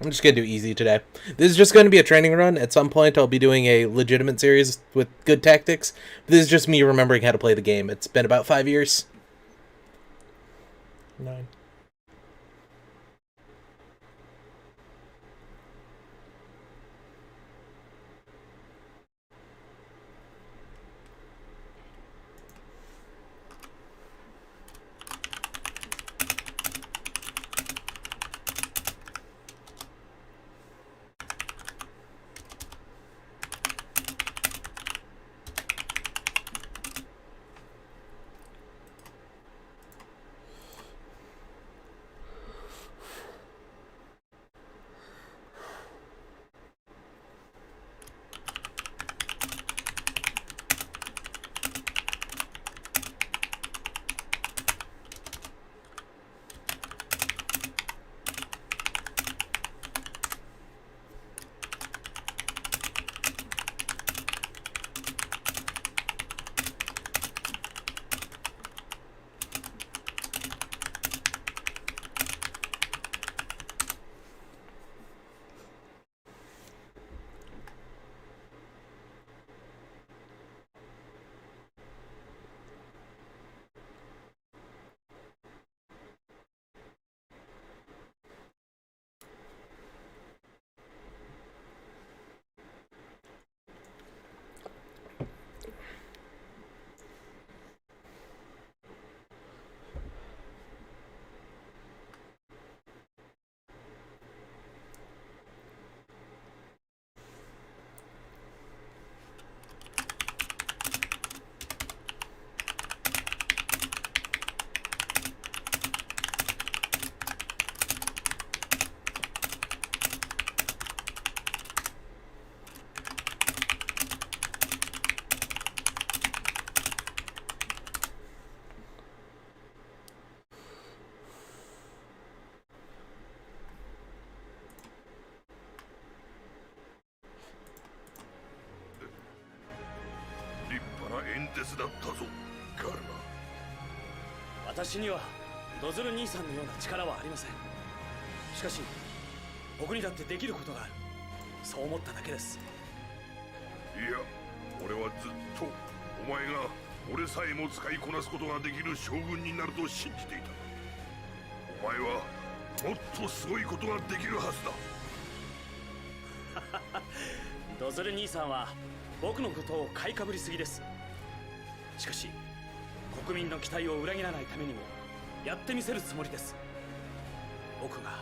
I'm just going to do easy today. This is just going to be a training run. At some point, I'll be doing a legitimate series with good tactics. But this is just me remembering how to play the game. It's been about 5 years. 9.私にはドズル兄さんのような力はありません。しかし僕にだってできることがある。そう思っただけです。いや、俺はずっとお前が俺さえも使いこなすことができる将軍になると信じていた。お前はもっとすごいことができるはずだ。ドズル兄さんは僕のことを買いかぶりすぎです。しかし国民の期待を裏切らないためにもやってみせるつもりです。僕が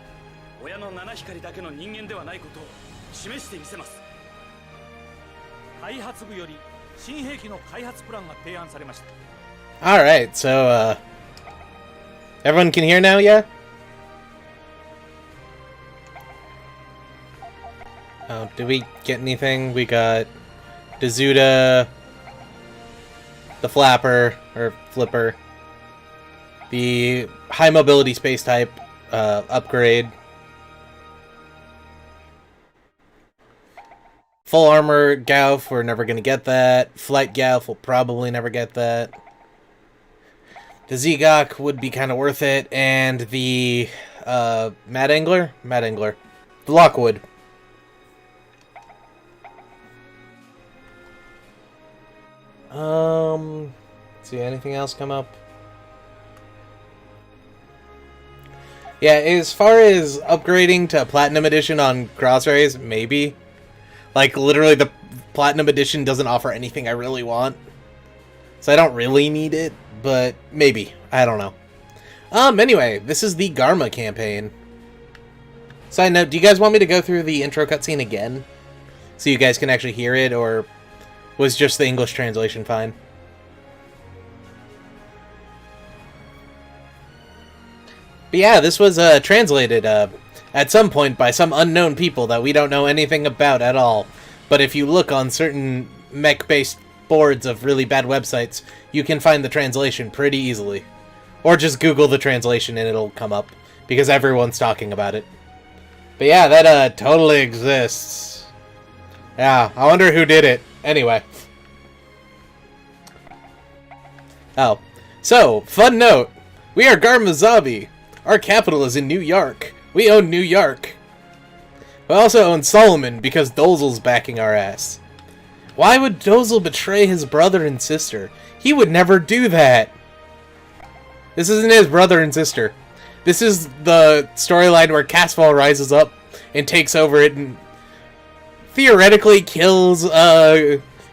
親の七光だけの人間ではないことを示してみせます。開発部より新兵器の開発プランが提案されました。 Alright, so, everyone can hear now, yeah? Oh, did we get anything? We got Dazuda, the Flapper, or Flipper, the high mobility space type upgrade, full armor Gauf, we're never going to get that. Flight Gauf, we'll probably never get that. The Zegok would be kind of worth it, and the Mad Angler, the Lockwood. See anything else come up? Yeah, as far as upgrading to Platinum Edition on Crossrays, maybe. Like, literally the Platinum Edition doesn't offer anything I really want. So I don't really need it, but maybe. I don't know. Anyway, this is the Garma campaign. Side note, do you guys want me to go through the intro cutscene again? So you guys can actually hear it, or was just the English translation fine? But yeah, this was translated at some point by some unknown people that we don't know anything about at all. But if you look on certain mech-based boards of really bad websites, you can find the translation pretty easily. Or just Google the translation and it'll come up, because everyone's talking about it. But yeah, that totally exists. Yeah, I wonder who did it. Anyway. Oh. So, fun note. We are Garma Zombie. Our capital is in New York. We own New York. We also own Solomon because Dozel's backing our ass. Why would Dozel betray his brother and sister? He would never do that. This isn't his brother and sister. This is the storyline where Casval rises up and takes over it and theoretically kills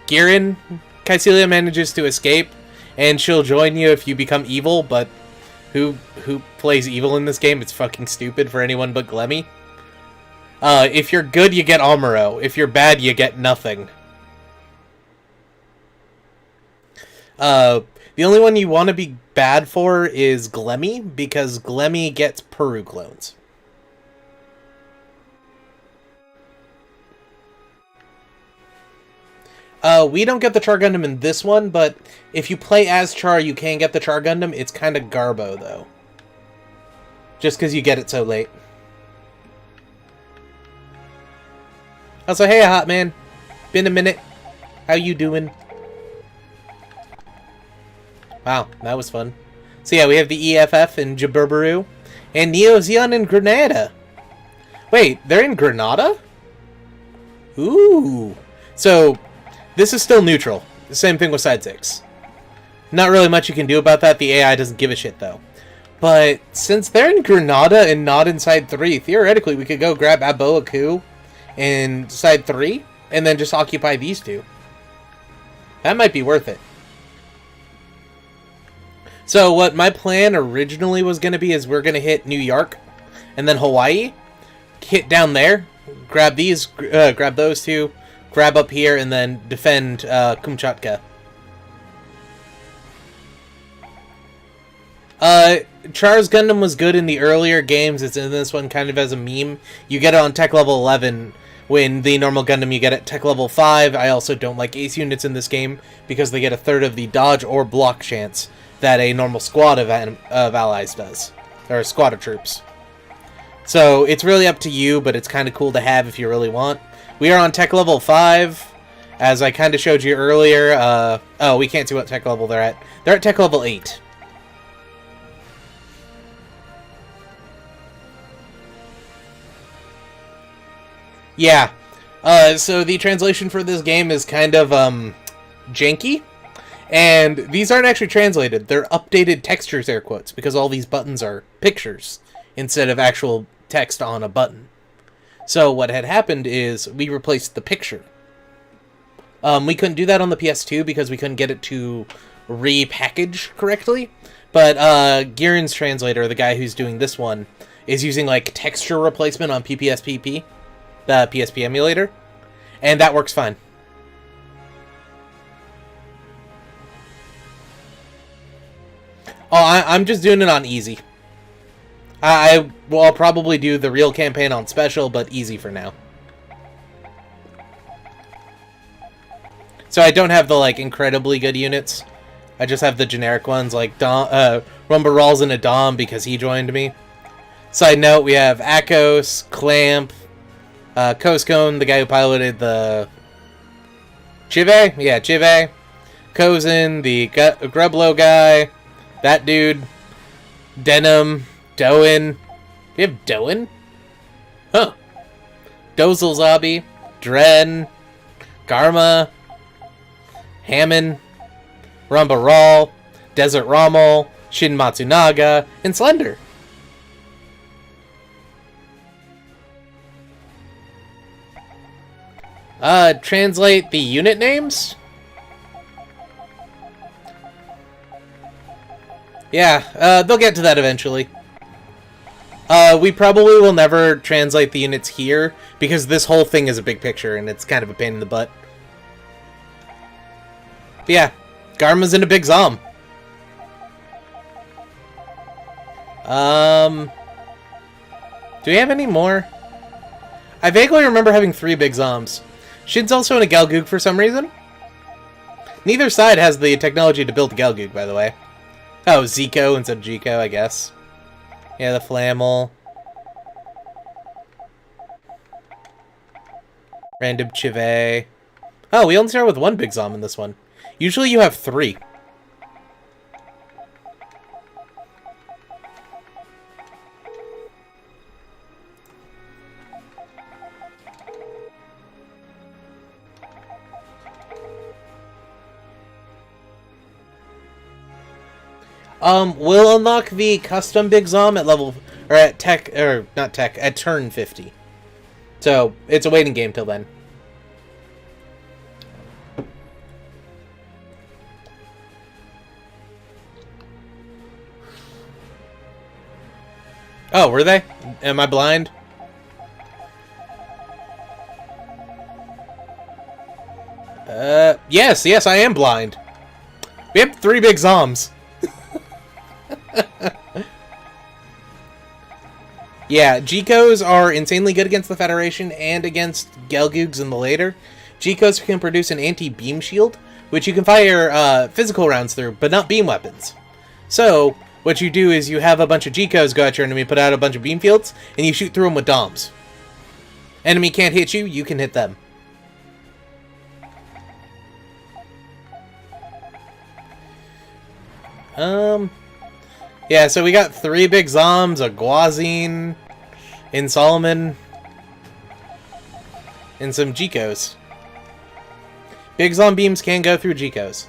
Gihren. Caecilia manages to escape, and she'll join you if you become evil, but who plays evil in this game? It's fucking stupid for anyone but Glemmy. If you're good, you get Amuro. If you're bad, you get nothing. The only one you want to be bad for is Glemmy, because Glemmy gets Peru clones. We don't get the Char Gundam in this one, but if you play as Char, you can get the Char Gundam. It's kind of Garbo, though. Just because you get it so late. Also, hey, Hot Man. Been a minute. How you doing? Wow, that was fun. So yeah, we have the EFF in Jaburbaru, and Neo Zeon in Grenada. Wait, they're in Grenada? Ooh. So, this is still neutral. The same thing with Side 6. Not really much you can do about that. The AI doesn't give a shit, though. But since they're in Grenada and not in Side 3, theoretically we could go grab Aboa Ku in Side 3, and then just occupy these two. That might be worth it. So what my plan originally was going to be is we're going to hit New York, and then Hawaii, hit down there, grab these, grab those two, grab up here, and then defend Kamchatka. Char's Gundam was good in the earlier games. It's in this one kind of as a meme. You get it on tech level 11, when the normal Gundam you get at tech level 5. I also don't like ace units in this game, because they get a third of the dodge or block chance that a normal squad of allies does. Or a squad of troops. So, it's really up to you, but it's kind of cool to have if you really want. We are on tech level 5, as I kind of showed you earlier. Oh, we can't see what tech level they're at. They're at tech level 8. Yeah. So the translation for this game is kind of, janky. And these aren't actually translated. They're updated textures, air quotes, because all these buttons are pictures instead of actual text on a button. So what had happened is we replaced the picture. We couldn't do that on the PS2 because we couldn't get it to repackage correctly. But Gihren's translator, the guy who's doing this one, is using like texture replacement on PPSPP, the PSP emulator, and that works fine. Oh, I'm just doing it on easy. I'll probably do the real campaign on special, but easy for now. So I don't have the, like, incredibly good units. I just have the generic ones, like Rumba Rawls and Adam, because he joined me. Side note, we have Akos, Clamp, Koskone, the guy who piloted the Chive? Yeah, Chive. Kozin, the Grublo guy. That dude. Denim. Doen. Do you have Doen? Huh. Dozelzabi. Dren. Garma. Hammond. Rumba Rawl. Desert Rommel. Shin Matsunaga. And Slender. Translate the unit names? Yeah, they'll get to that eventually. We probably will never translate the units here, because this whole thing is a big picture, and it's kind of a pain in the butt. But yeah, Garma's in a big Zom. Do we have any more? I vaguely remember having 3 big Zoms. Shin's also in a Galgoog for some reason. Neither side has the technology to build a Galgoog, by the way. Oh, Zico instead of Jico, I guess. Yeah, the Flammel. Random Chive. Oh, we only start with 1 big Zom in this one. Usually you have 3. We'll unlock the custom Big Zom at level, or at tech, or not tech, at turn 50. So, it's a waiting game till then. Oh, were they? Am I blind? Yes, I am blind. We have 3 big Zoms. Yeah, G-Codes are insanely good against the Federation and against Gelgoogs in the later. G-Codes can produce an anti-beam shield, which you can fire physical rounds through, but not beam weapons. So, what you do is you have a bunch of G-Codes go at your enemy, put out a bunch of beam fields, and you shoot through them with DOMs. Enemy can't hit you, you can hit them. Yeah, so we got 3 big Zoms, a Guazine, in Solomon, and some G-Codes. Big Zom beams can go through G-Codes.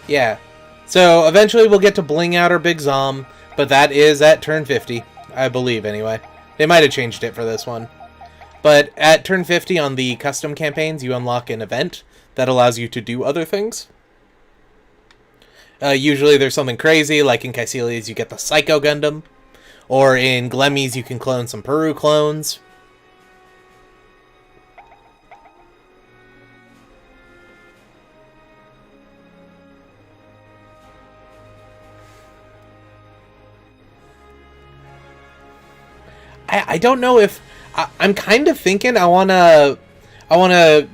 Yeah. So, eventually we'll get to bling out our Big Zom, but that is at turn 50, I believe, anyway. They might have changed it for this one. But at turn 50 on the custom campaigns, you unlock an event that allows you to do other things. Usually there's something crazy, like in Caecili's you get the Psycho Gundam, or in Glemmy's you can clone some Peru clones. I don't know if... I'm kind of thinking I wanna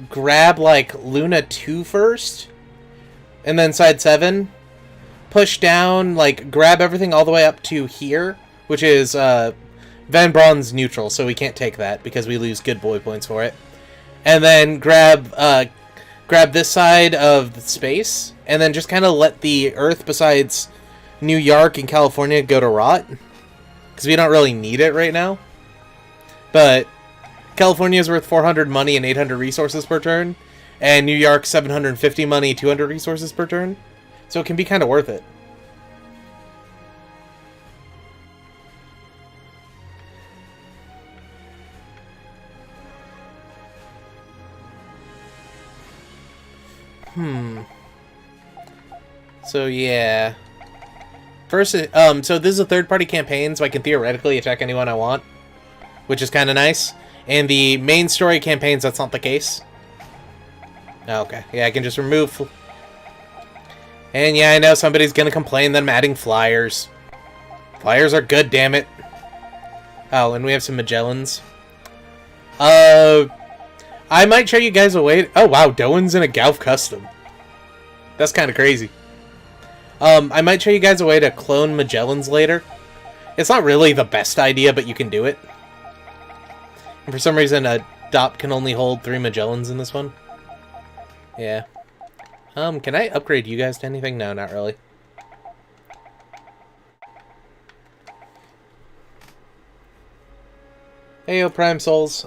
grab, like, Luna 2 first, and then Side 7, push down, like, grab everything all the way up to here, which is, Van Braun's neutral, so we can't take that, because we lose good boy points for it. And then grab this side of the space, and then just kind of let the Earth besides New York and California go to rot. Because we don't really need it right now. But California is worth 400 money and 800 resources per turn. And New York, 750 money, 200 resources per turn. So it can be kind of worth it. So yeah. First, so this is a third-party campaign, so I can theoretically attack anyone I want, which is kind of nice. And the main story campaigns, that's not the case. Oh, okay, yeah, I can just remove... And yeah, I know somebody's gonna complain that I'm adding flyers. Flyers are good, damn it. Oh, and we have some Magellans. I might show you guys a way... Oh, wow, Doan's in a Galf Custom. That's kind of crazy. I might show you guys a way to clone Magellans later. It's not really the best idea, but you can do it. And for some reason, a DOP can only hold 3 Magellans in this one. Yeah. Can I upgrade you guys to anything? No, not really. Heyo, Prime Souls.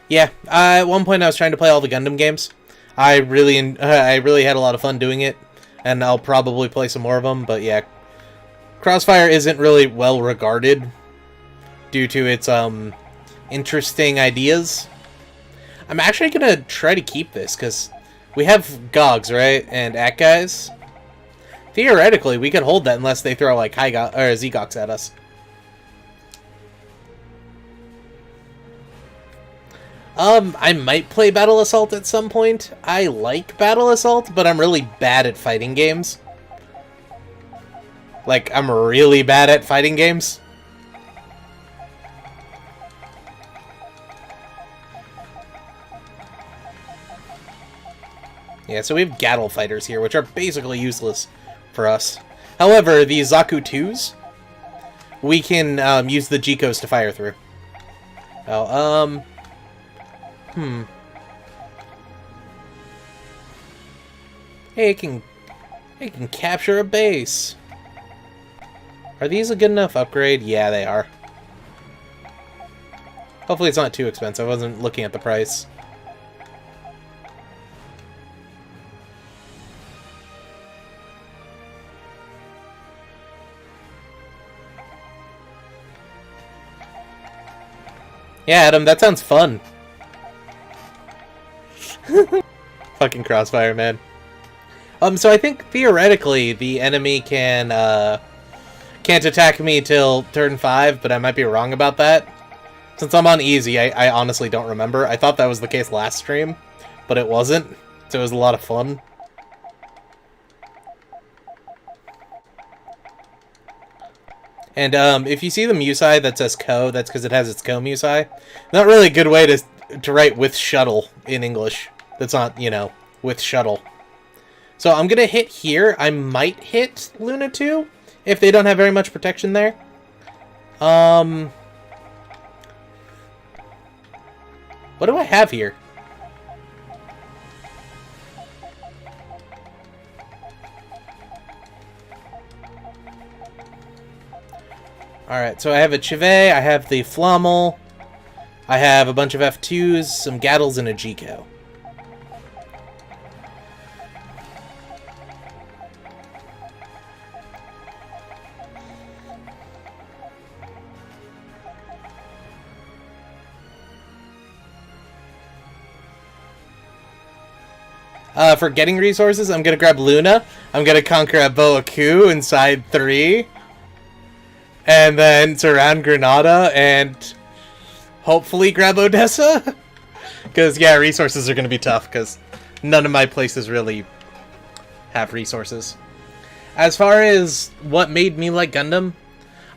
Yeah, at one point I was trying to play all the Gundam games. I really had a lot of fun doing it, and I'll probably play some more of them, but yeah. Crossfire isn't really well regarded due to its, interesting ideas. I'm actually gonna try to keep this, because we have Gogs, right? And At-Guys. Theoretically, we could hold that unless they throw, like, Z-Gogs at us. I might play Battle Assault at some point. I like Battle Assault, but I'm really bad at fighting games. Like, I'm really bad at fighting games. Yeah, so we have Gattle Fighters here, which are basically useless for us. However, the Zaku 2s, we can use the G-Codes to fire through. Oh, Hey, I can capture a base. Are these a good enough upgrade? Yeah, they are. Hopefully it's not too expensive. I wasn't looking at the price. Yeah, Adam, that sounds fun. Fucking Crossfire, man. So I think theoretically the enemy can't attack me till turn 5, but I might be wrong about that. Since I'm on easy, I honestly don't remember. I thought that was the case last stream, but it wasn't. So it was a lot of fun. And if you see the Musai that says Ko, that's because it has its Ko Musai. Not really a good way to write with shuttle in English. That's not, you know, with shuttle. So I'm going to hit here. I might hit Luna 2 if they don't have very much protection there. What do I have here? Alright, so I have a Chive, I have the Flommel, I have a bunch of F2s, some Gattles, and a G-Co. For getting resources, I'm going to grab Luna, I'm going to conquer a Boa Ku inside 3, and then surround Granada, and hopefully grab Odessa? Because, yeah, resources are going to be tough, because none of my places really have resources. As far as what made me like Gundam,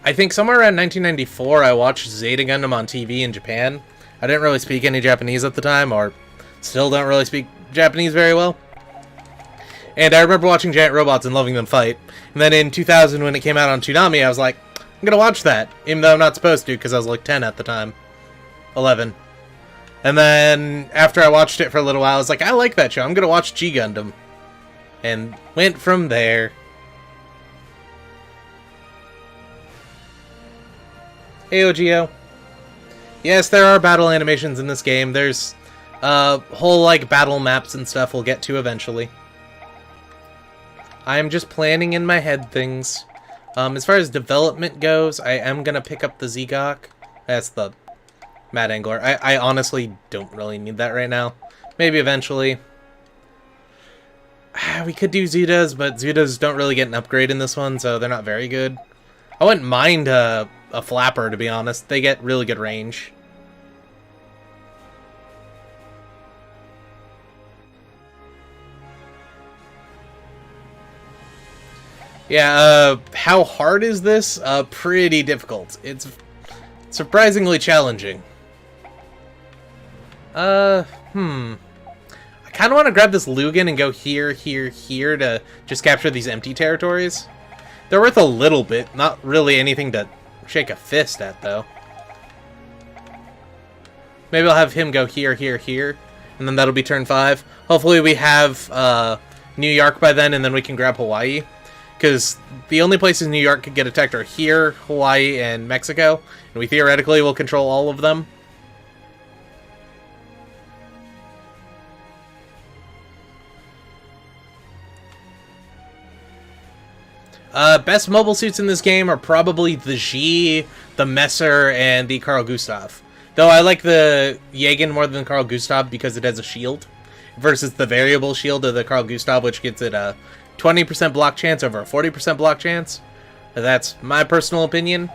I think somewhere around 1994 I watched Zeta Gundam on TV in Japan. I didn't really speak any Japanese at the time, or still don't really speak Japanese very well. And I remember watching Giant Robots and loving them fight. And then in 2000 when it came out on Toonami, I was like, I'm gonna watch that, even though I'm not supposed to, because I was like 10 at the time. 11. And then, after I watched it for a little while, I was like, I like that show, I'm gonna watch G Gundam. And went from there. Hey, OGO. Yes, there are battle animations in this game. There's whole, like, battle maps and stuff we'll get to eventually. I'm just planning in my head things. As far as development goes, I am going to pick up the Zegok. That's the Mad Angler. I honestly don't really need that right now. Maybe eventually. We could do Zudas, but Zudas don't really get an upgrade in this one, so they're not very good. I wouldn't mind a Flapper, to be honest. They get really good range. Yeah, how hard is this? Pretty difficult. It's surprisingly challenging. I kind of want to grab this Lugan and go here, here, here to just capture these empty territories. They're worth a little bit, not really anything to shake a fist at, though. Maybe I'll have him go here, here, here, and then that'll be turn 5. Hopefully we have New York by then, and then we can grab Hawaii. Because the only places New York could get attacked are here, Hawaii, and Mexico. And we theoretically will control all of them. Best mobile suits in this game are probably the G, the Messer, and the Carl Gustav. Though I like the Jagen more than Carl Gustav because it has a shield. Versus the variable shield of the Carl Gustav, which gets it a 20% block chance over a 40% block chance. That's my personal opinion.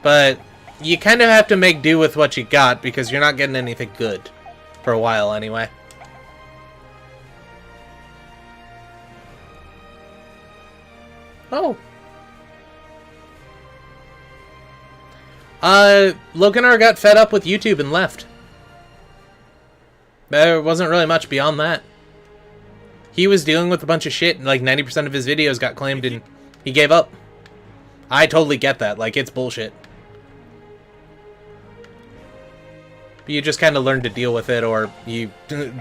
But you kind of have to make do with what you got because you're not getting anything good. For a while, anyway. Oh. Locanar got fed up with YouTube and left. There wasn't really much beyond that. He was dealing with a bunch of shit, and like 90% of his videos got claimed, and he gave up. I totally get that. Like, it's bullshit. But you just kind of learn to deal with it, or you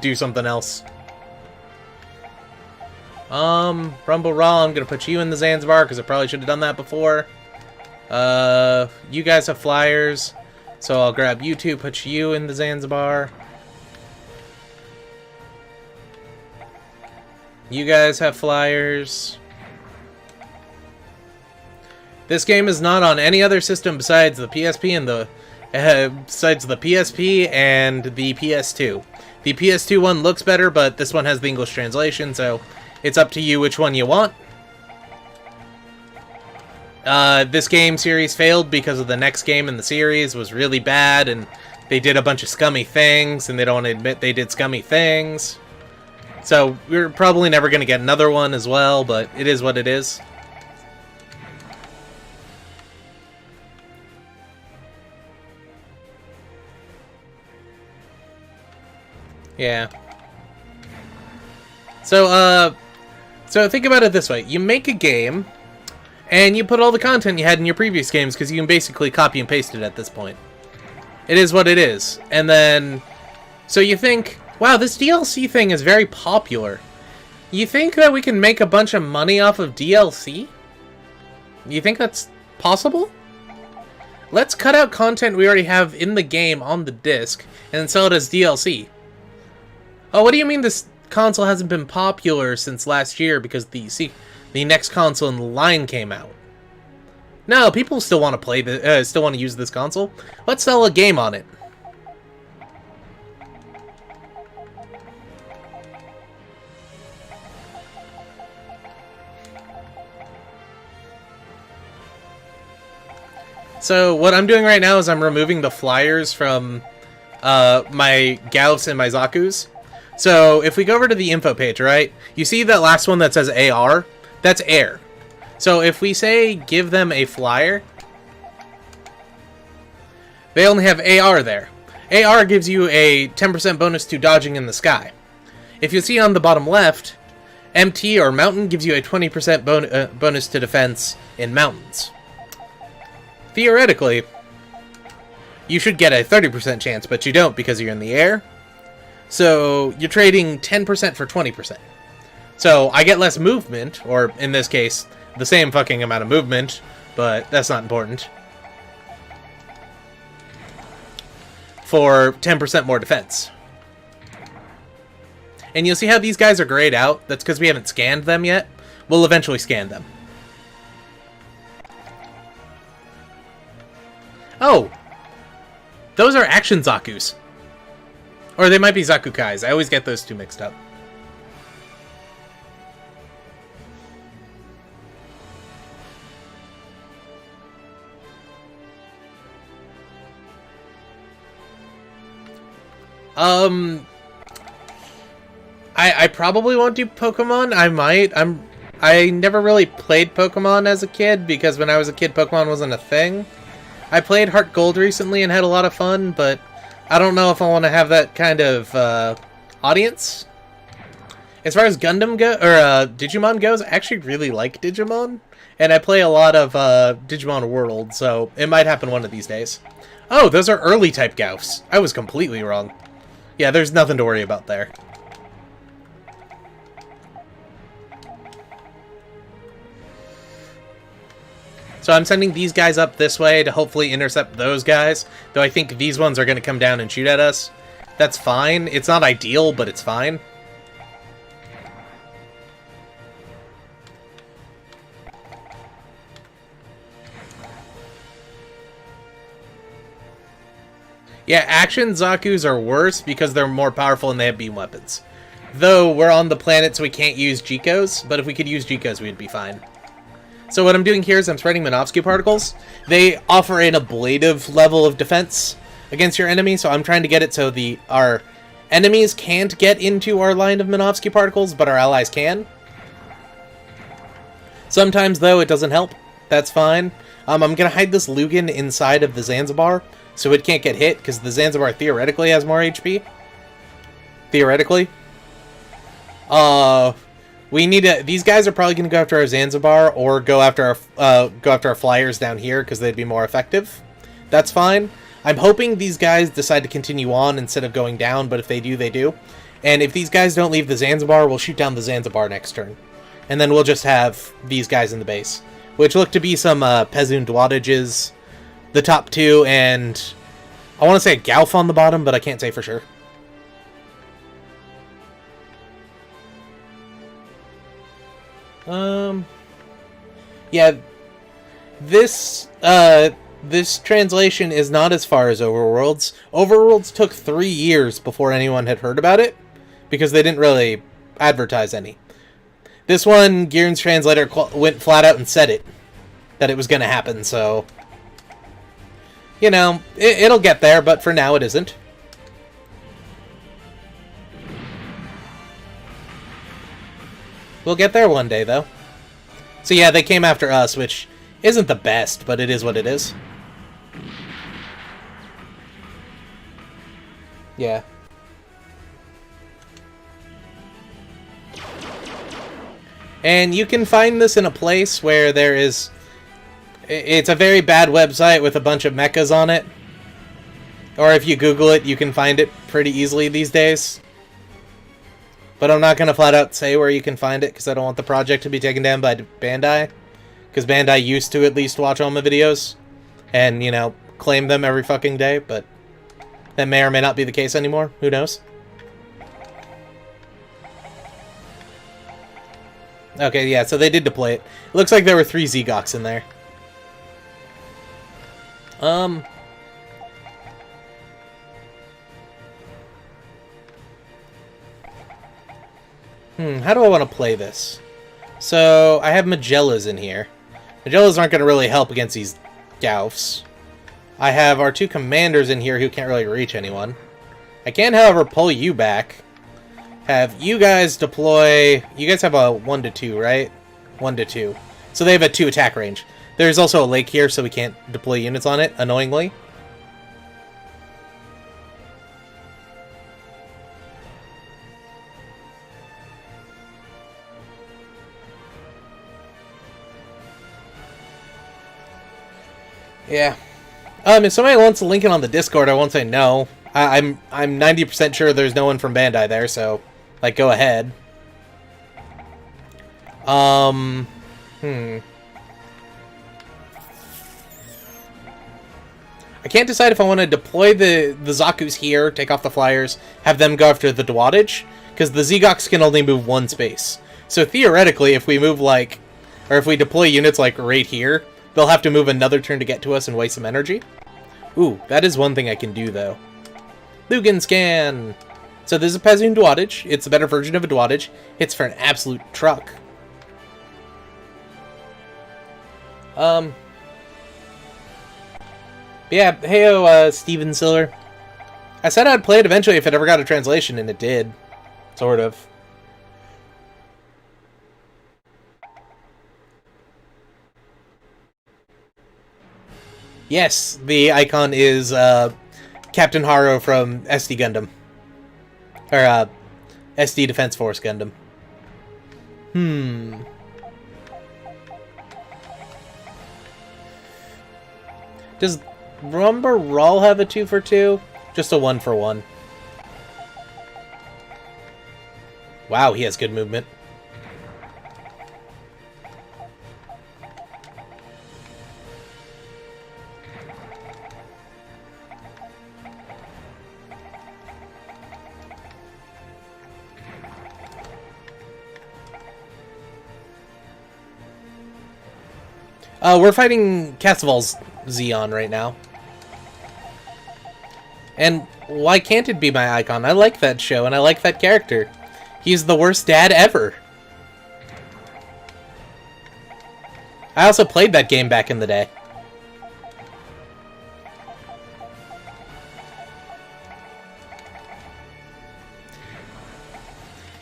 do something else. Rumble Raw, I'm gonna put you in the Zanzibar, because I probably should have done that before. You guys have flyers, so I'll grab you two, put you in the Zanzibar. You guys have flyers. This game is not on any other system besides the PSP and the PSP and the PS2. The PS2 one looks better, but this one has the English translation, so it's up to you which one you want. This game series failed because of the next game in the series was really bad, and they did a bunch of scummy things, and they don't admit they did scummy things. So we're probably never going to get another one as well, but it is what it is. Yeah. So think about it this way. You make a game, and you put all the content you had in your previous games, because you can basically copy and paste it at this point. It is what it is. And then, so you think, wow, this DLC thing is very popular. You think that we can make a bunch of money off of DLC? You think that's possible? Let's cut out content we already have in the game on the disc, and then sell it as DLC. Oh, what do you mean this console hasn't been popular since last year because the next console in the line came out? No, people still want to play still want to use this console. Let's sell a game on it. So what I'm doing right now is I'm removing the flyers from my Gaufs and my Zakus. So if we go over to the info page, right, you see that last one that says AR? That's air. So if we say give them a flyer, they only have AR there. AR gives you a 10% bonus to dodging in the sky. If you see on the bottom left, MT or mountain gives you a 20% bonus to defense in mountains. Theoretically, you should get a 30% chance, but you don't because you're in the air. So you're trading 10% for 20%. So I get less movement, or in this case, the same fucking amount of movement, but that's not important. For 10% more defense. And you'll see how these guys are grayed out. That's because we haven't scanned them yet. We'll eventually scan them. Oh! Those are action Zakus. Or they might be Zakukais. I always get those two mixed up. I probably won't do Pokemon. I might. I never really played Pokemon as a kid because when I was a kid, Pokemon wasn't a thing. I played Heart Gold recently and had a lot of fun, but I don't know if I want to have that kind of audience. As far as Digimon goes, I actually really like Digimon, and I play a lot of Digimon World, so it might happen one of these days. Oh, those are early type Gaufs. I was completely wrong. Yeah, there's nothing to worry about there. So I'm sending these guys up this way to hopefully intercept those guys, though I think these ones are going to come down and shoot at us. That's fine. It's not ideal, but it's fine. Yeah, action Zakus are worse because they're more powerful and they have beam weapons. Though we're on the planet so we can't use Jikos, but if we could use Jikos we'd be fine. So what I'm doing here is I'm spreading Minovsky particles. They offer an ablative level of defense against your enemy, so I'm trying to get it so our enemies can't get into our line of Minovsky particles, but our allies can. Sometimes, though, it doesn't help. That's fine. I'm going to hide this Lugan inside of the Zanzibar, so it can't get hit, because the Zanzibar theoretically has more HP. Theoretically. We need to. These guys are probably going to go after our Zanzibar or go after our flyers down here because they'd be more effective. That's fine. I'm hoping these guys decide to continue on instead of going down, but if they do, they do. And if these guys don't leave the Zanzibar, we'll shoot down the Zanzibar next turn. And then we'll just have these guys in the base, which look to be some Pezun Dwadages, the top two, and I want to say a Gauf on the bottom, but I can't say for sure. Yeah, this translation is not as far as Overworlds. Overworlds took 3 years before anyone had heard about it, because they didn't really advertise any. This one, Giren's translator went flat out and said it, that it was going to happen, so... You know, it'll get there, but for now it isn't. We'll get there one day, though. So yeah, they came after us, which isn't the best, but it is what it is. Yeah. And you can find this in a place where there is... It's a very bad website with a bunch of mechas on it. Or if you Google it, you can find it pretty easily these days. But I'm not going to flat out say where you can find it, because I don't want the project to be taken down by Bandai. Because Bandai used to at least watch all my videos. And, you know, claim them every fucking day, but... that may or may not be the case anymore. Who knows? Okay, yeah, so they did deploy it. It looks like there were 3 Zegoks in there. How do I want to play this? So, I have Magellas in here. Magellas aren't going to really help against these Gaufs. I have our 2 commanders in here who can't really reach anyone. I can, however, pull you back. Have you guys deploy... You guys have a 1-2, right? 1-2. So they have a 2 attack range. There's also a lake here, so we can't deploy units on it, annoyingly. Yeah. If somebody wants to link it on the Discord, I won't say no. I'm 90% sure there's no one from Bandai there, so, like, go ahead. I can't decide if I want to deploy the Zaku's here, take off the flyers, have them go after the Dwadage, because the Zegoks can only move 1 space. So theoretically, if we move, like, or if we deploy units, like, right here, they'll have to move another turn to get to us and waste some energy. Ooh, that is one thing I can do, though. Lugan Scan! So there's a Pezun Dwadage. It's a better version of a Dwadage. Hits for an absolute truck. Yeah, heyo, Steven Siller. I said I'd play it eventually if it ever got a translation, and it did. Sort of. Yes, the icon is Captain Haro from SD Gundam. Or SD Defense Force Gundam. Does Rumber Rawl have a 2-for-2? Just a 1-for-1. Wow, he has good movement. We're fighting Casval's Zeon right now. And why can't it be my icon? I like that show, and I like that character. He's the worst dad ever. I also played that game back in the day.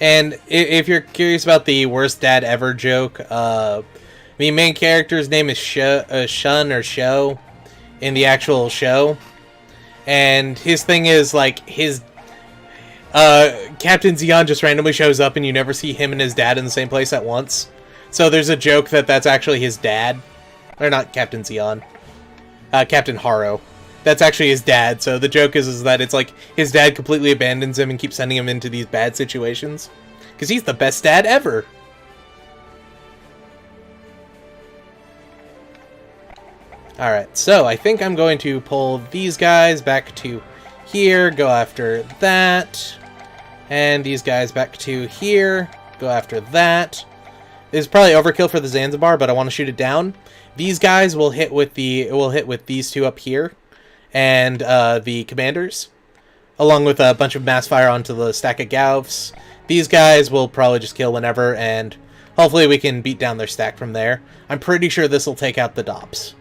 And if you're curious about the worst dad ever joke, the main character's name is Shun or Sho in the actual show. And his thing is, like, his... Captain Zeon just randomly shows up and you never see him and his dad in the same place at once. So there's a joke that that's actually his dad. Or not Captain Zeon. Captain Haro. That's actually his dad. So the joke is that it's like his dad completely abandons him and keeps sending him into these bad situations. Because he's the best dad ever. Alright, so I think I'm going to pull these guys back to here, go after that. And these guys back to here, go after that. This is probably overkill for the Zanzibar, but I want to shoot it down. These guys will hit with these two up here, and the commanders, along with a bunch of mass fire onto the stack of Gaufs. These guys will probably just kill whenever, and hopefully we can beat down their stack from there. I'm pretty sure this will take out the Dops.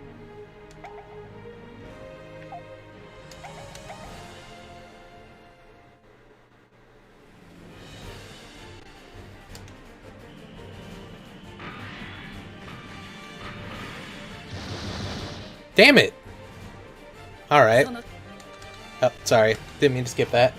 Damn it! Alright. Oh, sorry. Didn't mean to skip that.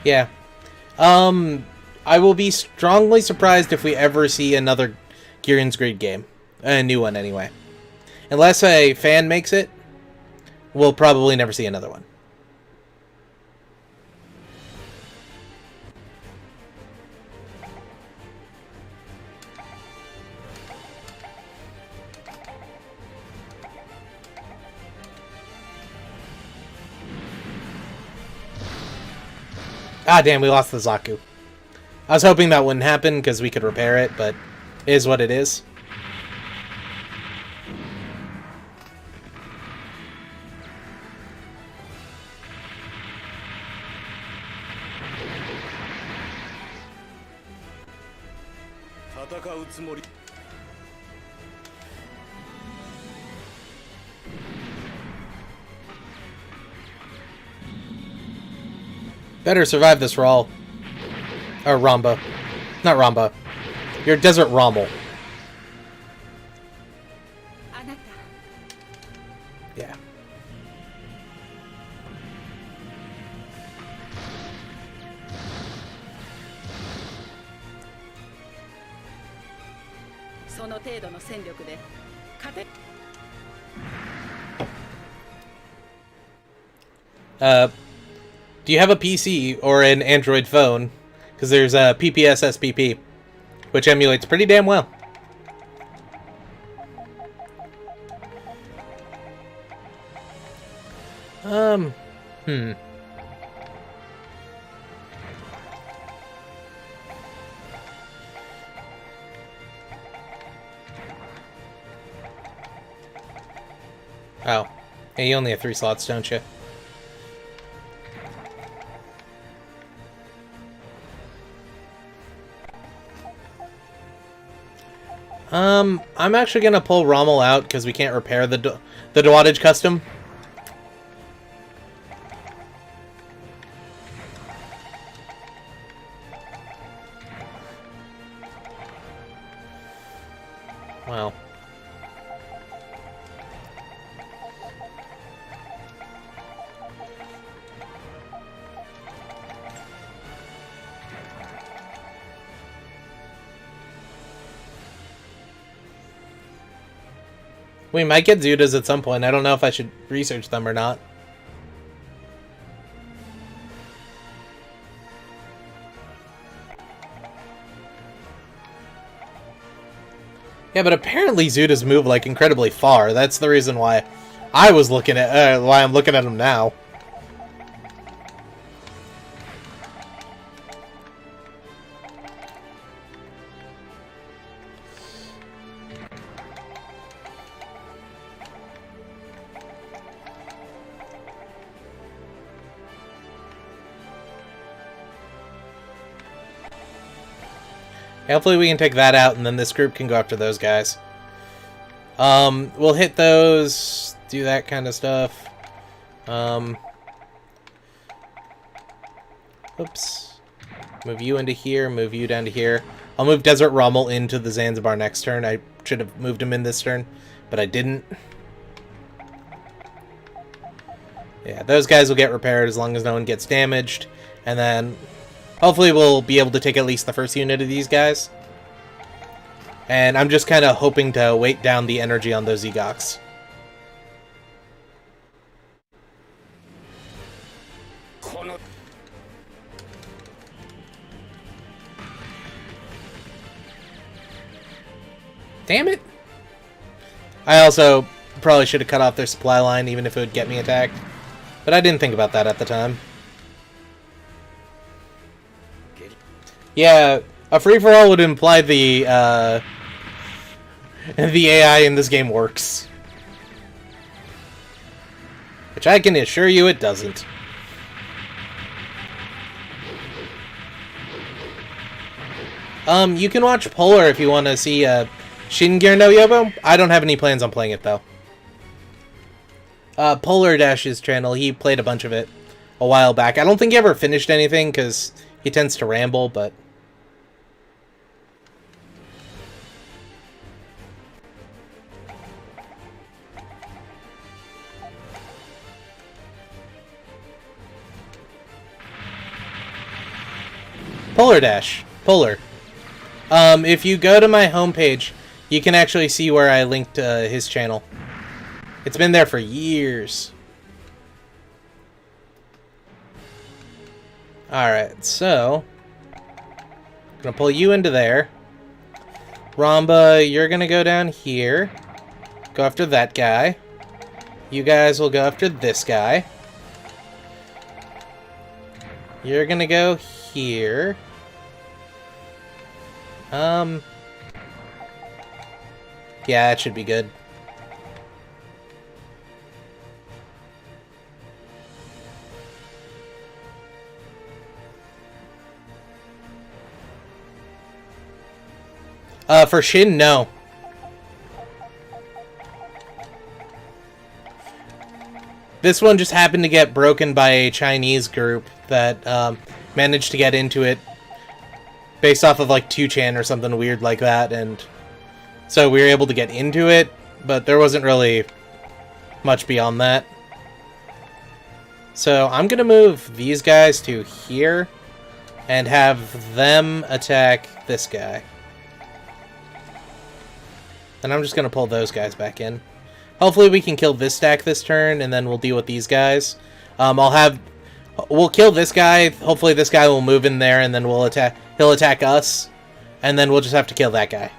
Yeah. I will be strongly surprised if we ever see another Giren's Greed game. A new one, anyway. Unless a fan makes it, we'll probably never see another one. Ah, damn, we lost the Zaku. I was hoping that wouldn't happen because we could repair it, but it is what it is. Better survive this roll. Or Ramba. Not Ramba. You're Desert Rommel. Yeah. Do you have a PC or an Android phone? Because there's a PPS SPP, which emulates pretty damn well. Oh. Yeah, you only have 3 slots, don't you? I'm actually gonna pull Rommel out because we can't repair the Dewattage custom. Well. We might get Zudas at some point. I don't know if I should research them or not. Yeah, but apparently Zudas move like incredibly far. That's the reason why I was looking at why I'm looking at them now. Hopefully we can take that out, and then this group can go after those guys. We'll hit those, do that kind of stuff. Oops. Move you into here, move you down to here. I'll move Desert Rommel into the Zanzibar next turn. I should have moved him in this turn, but I didn't. Yeah, those guys will get repaired as long as no one gets damaged, and then hopefully we'll be able to take at least the first unit of these guys. And I'm just kind of hoping to weight down the energy on those Egox. Damn it! I also probably should have cut off their supply line, even if it would get me attacked. But I didn't think about that at the time. Yeah, a free-for-all would imply the AI in this game works. Which I can assure you it doesn't. You can watch Polar if you want to see Gihren no Yobo. I don't have any plans on playing it, though. Polar Dash's channel, he played a bunch of it a while back. I don't think he ever finished anything, because he tends to ramble, but... Polar Dash. Polar. If you go to my homepage, you can actually see where I linked his channel. It's been there for years. Alright, so... I'm gonna pull you into there. Ramba, you're gonna go down here. Go after that guy. You guys will go after this guy. You're gonna go here. Yeah, that should be good. For Shin, no. This one just happened to get broken by a Chinese group that managed to get into it based off of like 2chan or something weird like that, and so we were able to get into it, but there wasn't really much beyond that. So I'm gonna move these guys to here and have them attack this guy. And I'm just gonna pull those guys back in. Hopefully we can kill this stack this turn, and then we'll deal with these guys. We'll kill this guy. Hopefully this guy will move in there, and then we'll attack. He'll attack us, and then we'll just have to kill that guy.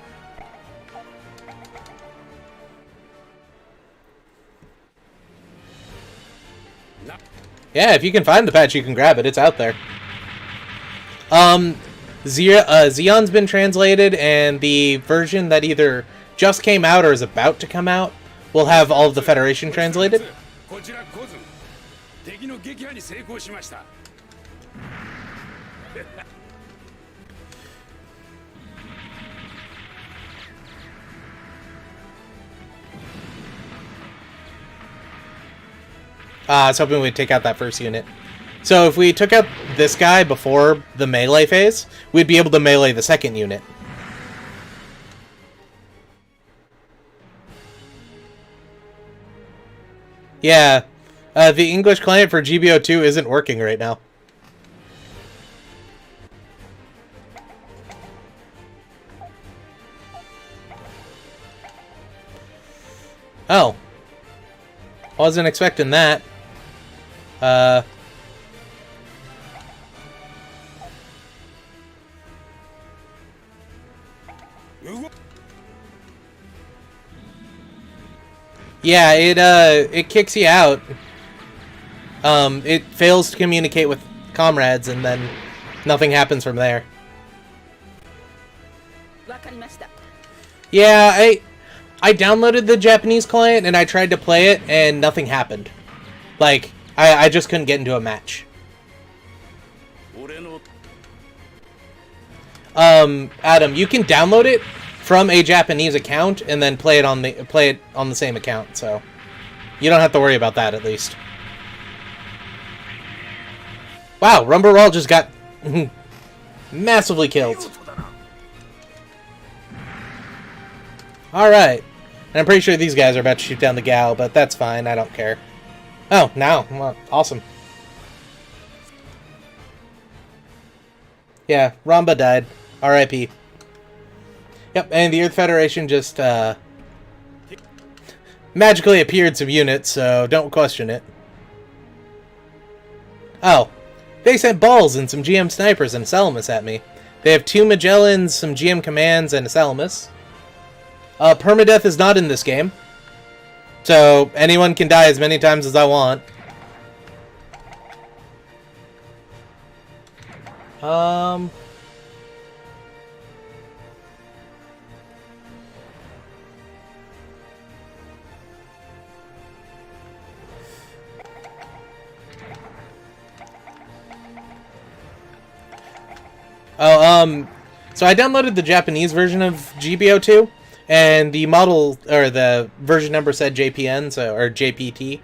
Yeah, if you can find the patch, you can grab it. It's out there. Zeon's been translated, and the version that either just came out or is about to come out will have all of the Federation translated. I was hoping we'd take out that first unit. So if we took out this guy before the melee phase, we'd be able to melee the second unit. Yeah, the English client for GBO2 isn't working right now. Oh. Wasn't expecting that. Yeah, it kicks you out. It fails to communicate with comrades, and then nothing happens from there. Yeah, I downloaded the Japanese client, and I tried to play it, and nothing happened. Like, I just couldn't get into a match. Adam, you can download it from a Japanese account and then play it on the same account, so you don't have to worry about that, at least. Wow, Rumberwall just got massively killed. Alright. And I'm pretty sure these guys are about to shoot down the Gao, but that's fine, I don't care. Oh, now. Well, awesome. Yeah, Ramba died. R.I.P. Yep, and the Earth Federation just, magically appeared some units, so don't question it. Oh, They sent balls and some GM snipers and Salamis at me. They have 2 Magellans, some GM commands, and a Salamis. Permadeath is not in this game. So, anyone can die as many times as I want. So I downloaded the Japanese version of GBO2, and the model, or the version number said JPN, so, or JPT.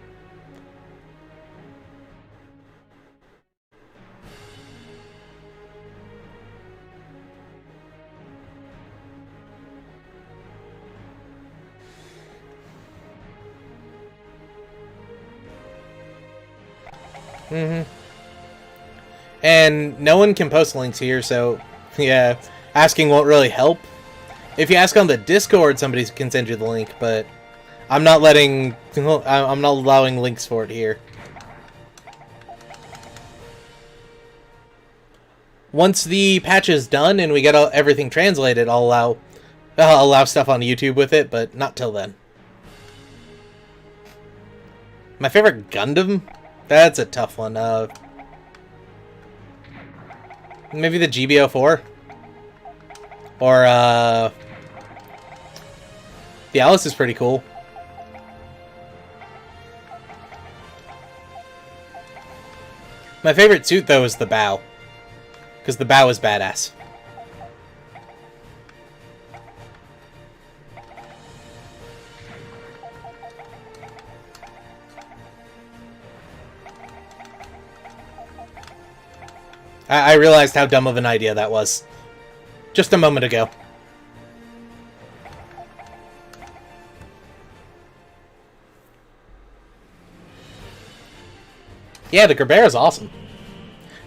And no one can post links here, so yeah, asking won't really help. If you ask on the Discord, somebody can send you the link, but I'm not allowing links for it here. Once the patch is done and we get everything translated, I'll allow stuff on YouTube with it, but not till then. My favorite Gundam? That's a tough one. Maybe the GBO4? Or, the Alice is pretty cool. My favorite suit, though, is the bow. Because the bow is badass. I realized how dumb of an idea that was. Just a moment ago. Yeah, the Gerber is awesome.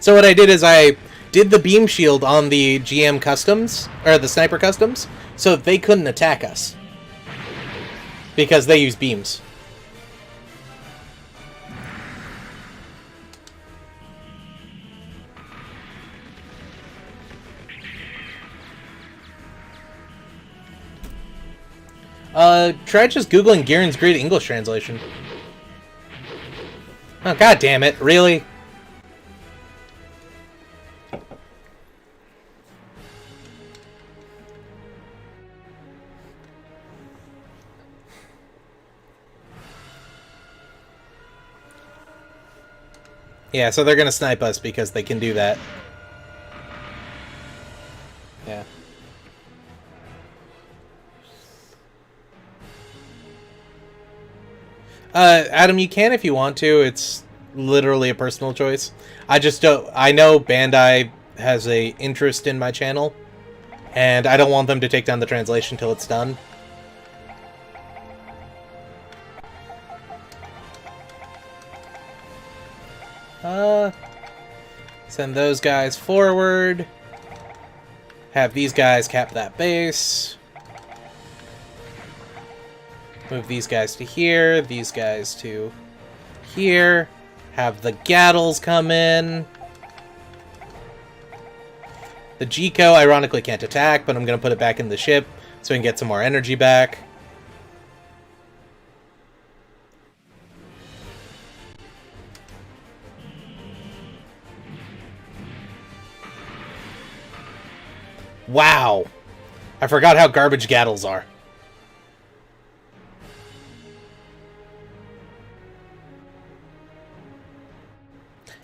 So what I did is I did the beam shield on the GM customs, or the sniper customs, so they couldn't attack us. Because they use beams. Try just Googling Giren's Great English translation. Oh, god damn it, really? Yeah, so they're gonna snipe us because they can do that. Yeah. Adam, you can if you want to. It's literally a personal choice. I just don't... I know Bandai has a interest in my channel, and I don't want them to take down the translation till it's done. Send those guys forward. Have these guys cap that base. Move these guys to here, these guys to here. Have the Gattles come in. The G-Co ironically can't attack, but I'm going to put it back in the ship so we can get some more energy back. Wow! I forgot how garbage Gattles are.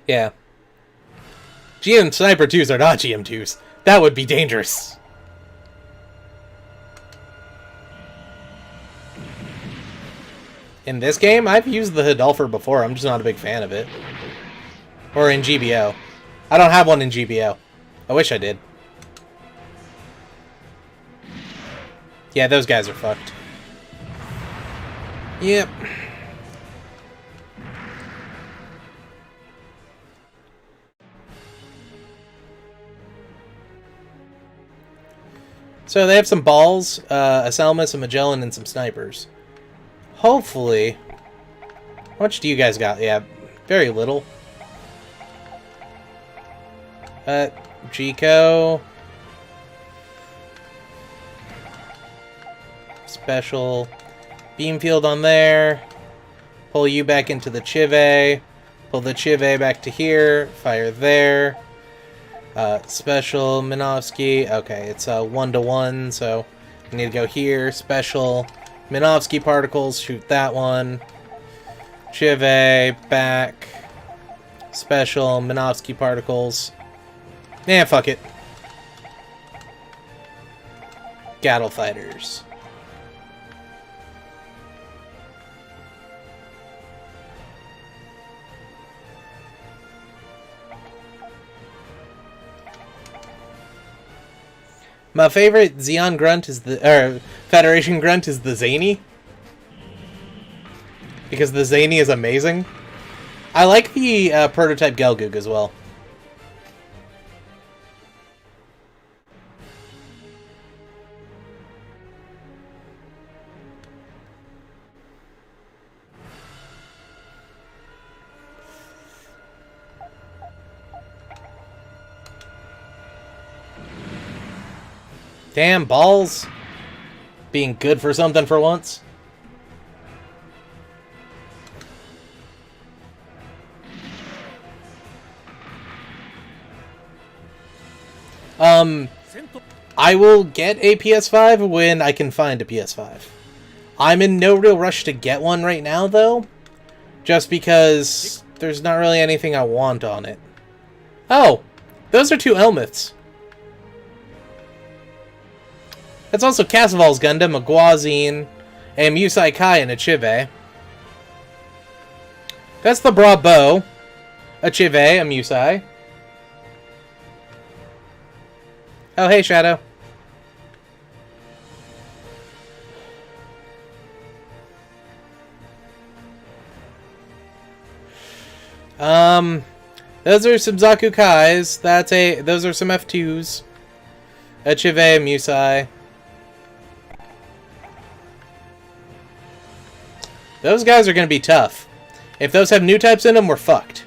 Yeah. GM Sniper 2s are not GM 2s. That would be dangerous. In this game, I've used the Hidalfer before. I'm just not a big fan of it. Or in GBO. I don't have one in GBO. I wish I did. Yeah, those guys are fucked. Yep. So they have some balls, a Salamis, a Magellan, and some snipers. Hopefully... How much do you guys got? Yeah, very little. Jico. Special beam field on there. Pull you back into the Chive. Pull the Chive back to here. Fire there. Special Minovsky. Okay, it's 1-to-1, so I need to go here. Special Minovsky particles. Shoot that one. Chive back. Special Minovsky particles. Nah, fuck it. Gattle fighters. My favorite Zeon grunt is Federation grunt is the Zany. Because the Zany is amazing. I like the prototype Gelgoog as well. Damn, balls. Being good for something for once. I will get a PS5 when I can find a PS5. I'm in no real rush to get one right now, though. Just because there's not really anything I want on it. Oh! Those are 2 Elmiths. That's also Casval's Gundam, a Guazine, a Musai Kai, and a Chive. That's the Bravo, a Chive, a Musai. Oh, hey, Shadow. Those are some Zaku Kais. Those are some F2s. A Chive, a Musai. Those guys are going to be tough. If those have new types in them, we're fucked.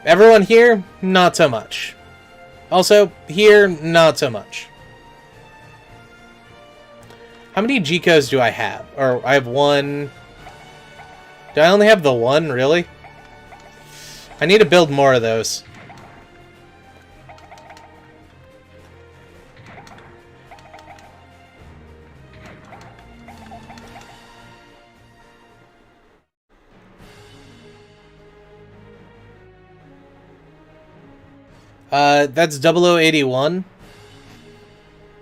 Everyone here, not so much. Also, here, not so much. How many Jicos do I have? Or, I have 1... Do I only have the 1, really? I need to build more of those. That's 0081.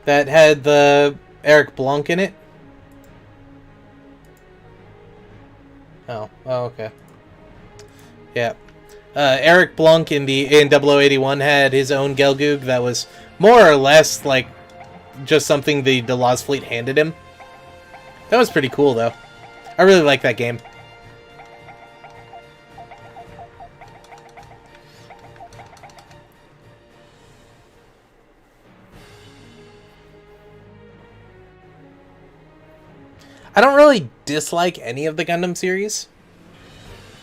That had the Eric Blanc in it. Oh, okay. Yeah. Eric Blanc in 0081 had his own Gelgoog that was more or less like just something the Lost Fleet handed him. That was pretty cool, though. I really like that game. I don't really dislike any of the Gundam series.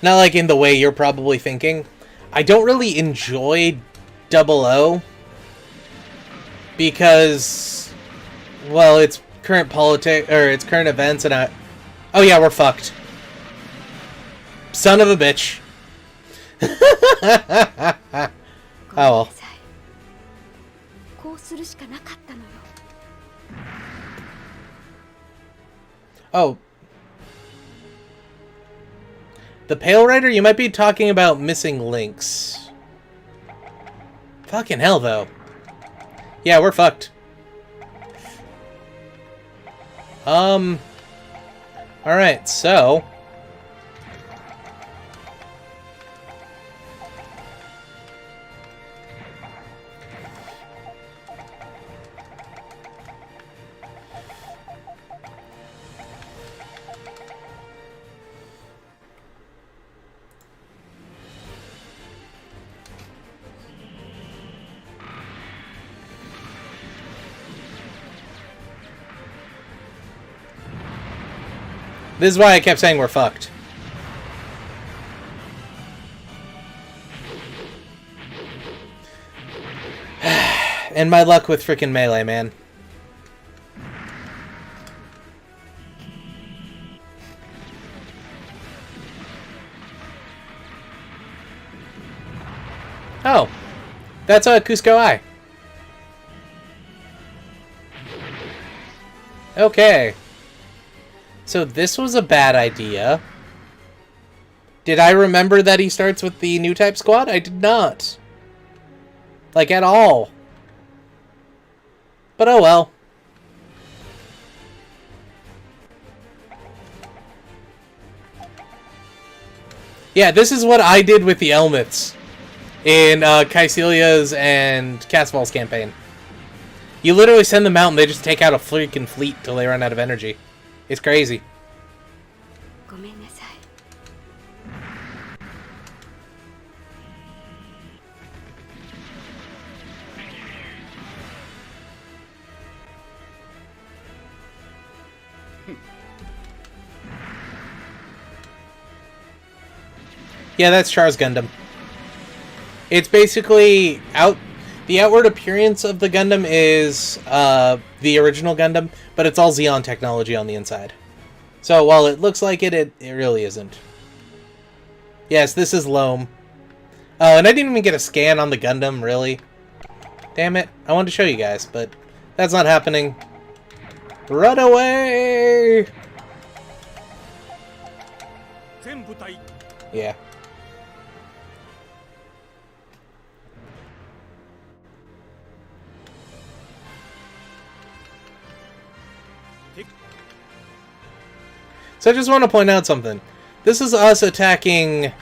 Not like in the way you're probably thinking. I don't really enjoy 00 because, well, it's current it's current events, and oh yeah, we're fucked. Son of a bitch. Oh well. Oh. The Pale Rider? You might be talking about Missing Links. Fucking hell, though. Yeah, we're fucked. Alright, so... This is why I kept saying we're fucked. And my luck with freaking melee, man. Oh. That's a Cusco Eye. Okay. So this was a bad idea. Did I remember that he starts with the new type squad? I did not. Like, at all. But oh well. Yeah, this is what I did with the Elmets in Caecilia's and Casval's campaign. You literally send them out and they just take out a freaking fleet till they run out of energy. It's crazy. Yeah, that's Char's Gundam. It's basically the outward appearance of the Gundam is the original Gundam, but it's all Zeon technology on the inside. So while it looks like it, it really isn't. Yes, this is Loam. Oh, and I didn't even get a scan on the Gundam, really. Damn it. I wanted to show you guys, but that's not happening. Run away! Yeah. So I just want to point out something. This is us attacking...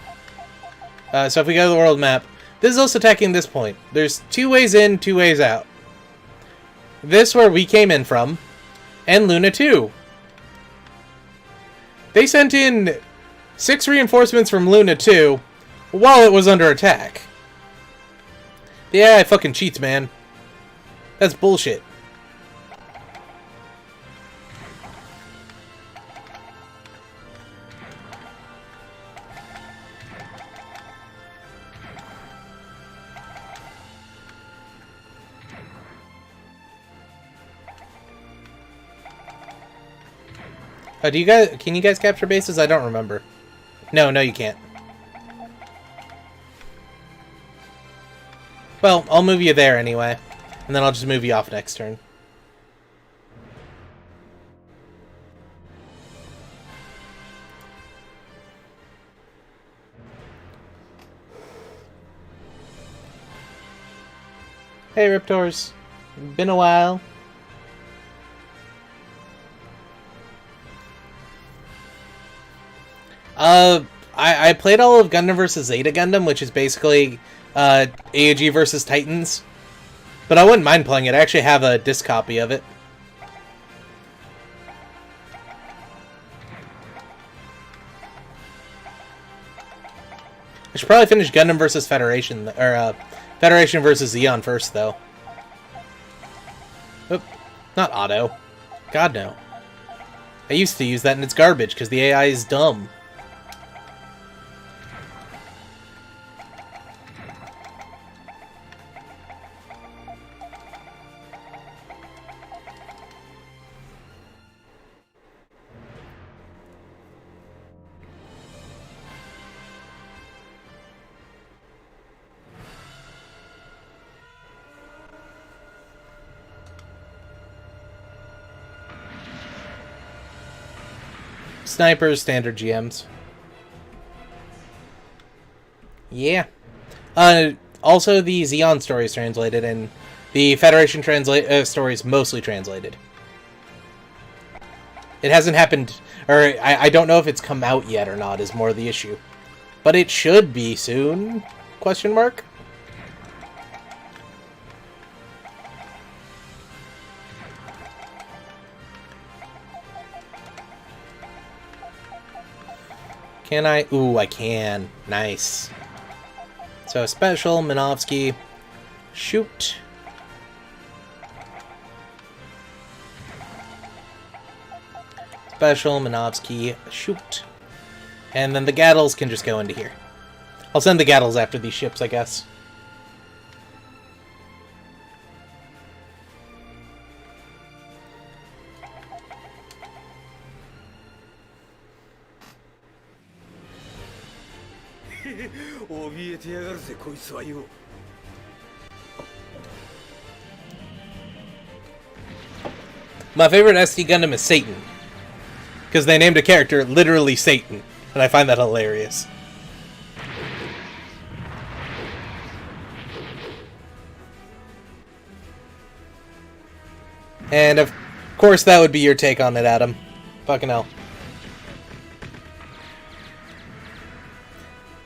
so if we go to the world map, this is us attacking this point. There's 2 ways in, 2 ways out. This where we came in from, and Luna 2. They sent in 6 reinforcements from Luna 2 while it was under attack. The AI fucking cheats, man. That's bullshit. Can you guys capture bases? I don't remember. No, you can't. Well, I'll move you there anyway. And then I'll just move you off next turn. Hey, Riptors. Been a while. I played all of Gundam vs. Zeta Gundam, which is basically AOG versus Titans. But I wouldn't mind playing it. I actually have a disc copy of it. I should probably finish Gundam vs. Federation, or Federation vs. Zeon first, though. Oop, not auto. God, no. I used to use that and it's garbage, because the AI is dumb. Snipers, standard GMs. Yeah. Also, the Zeon story is translated, and the Federation story is mostly translated. It hasn't happened, or I don't know if it's come out yet or not, is more the issue. But it should be soon? Question mark? Can I? Ooh, I can. Nice. So, special, Minovsky. Shoot. Special, Minovsky. Shoot. And then the Gattles can just go into here. I'll send the Gattles after these ships, I guess. 怯えてやがるぜこいつはよ。 My favorite SD Gundam is Satan. Because they named a character literally Satan. And I find that hilarious. And of course that would be your take on it, Adam. Fucking hell.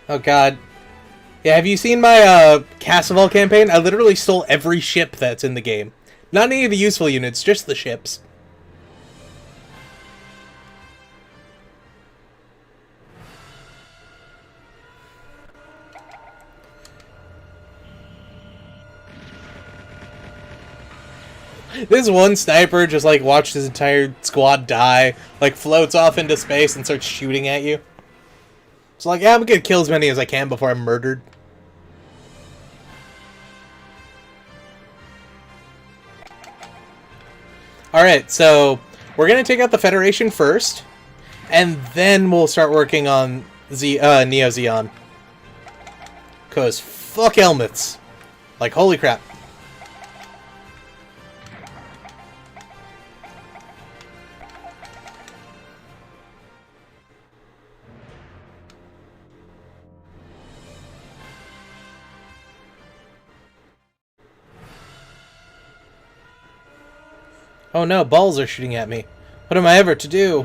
Oh god. Yeah, have you seen my Castle campaign? I literally stole every ship that's in the game. Not any of the useful units, just the ships. This one sniper just like watched his entire squad die, like floats off into space and starts shooting at you. It's like, yeah, I'm gonna kill as many as I can before I'm murdered. Alright, so we're gonna take out the Federation first, and then we'll start working on Neo Zeon. Cause fuck helmets. Like, holy crap. Oh no, balls are shooting at me. What am I ever to do?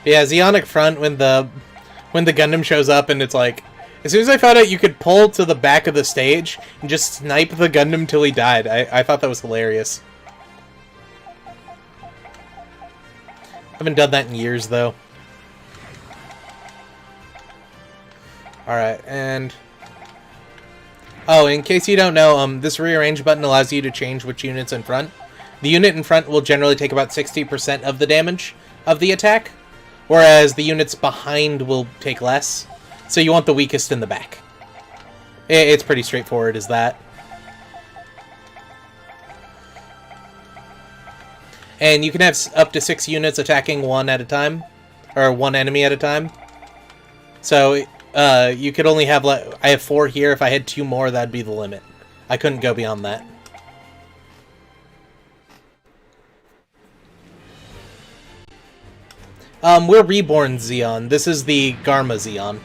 Yeah, Zeonic front when the Gundam shows up and it's like, as soon as I found out you could pull to the back of the stage and just snipe the Gundam till he died, I thought that was hilarious. Haven't done that in years, though. Alright, and... oh, in case you don't know, this rearrange button allows you to change which unit's in front. The unit in front will generally take about 60% of the damage of the attack, whereas the units behind will take less. So you want the weakest in the back. It's pretty straightforward as that. And you can have up to 6 units attacking one at a time. Or one enemy at a time. So you could only have, I have 4 here. If I had 2 more, that'd be the limit. I couldn't go beyond that. We're Reborn Zeon. This is the Garma Zeon.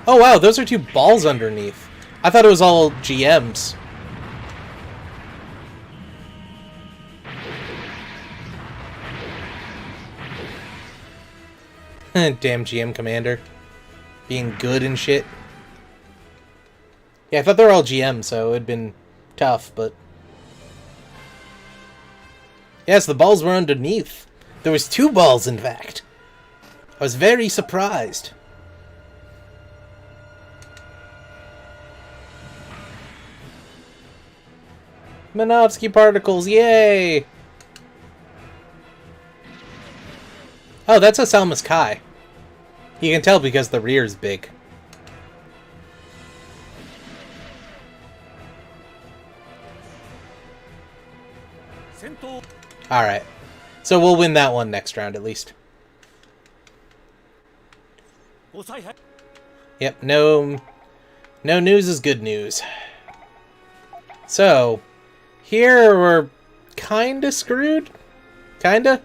Oh wow, those are 2 balls underneath. I thought it was all GMs. Damn GM commander. Being good and shit. Yeah, I thought they were all GM, so it'd been tough, but... yes, the balls were underneath. There was 2 balls, in fact. I was very surprised. Minovsky particles, yay! Oh, that's a Salmas Kai. You can tell because the rear is big. Alright. So we'll win that one next round, at least. Yep, no news is good news. So, here we're kinda screwed? Kinda?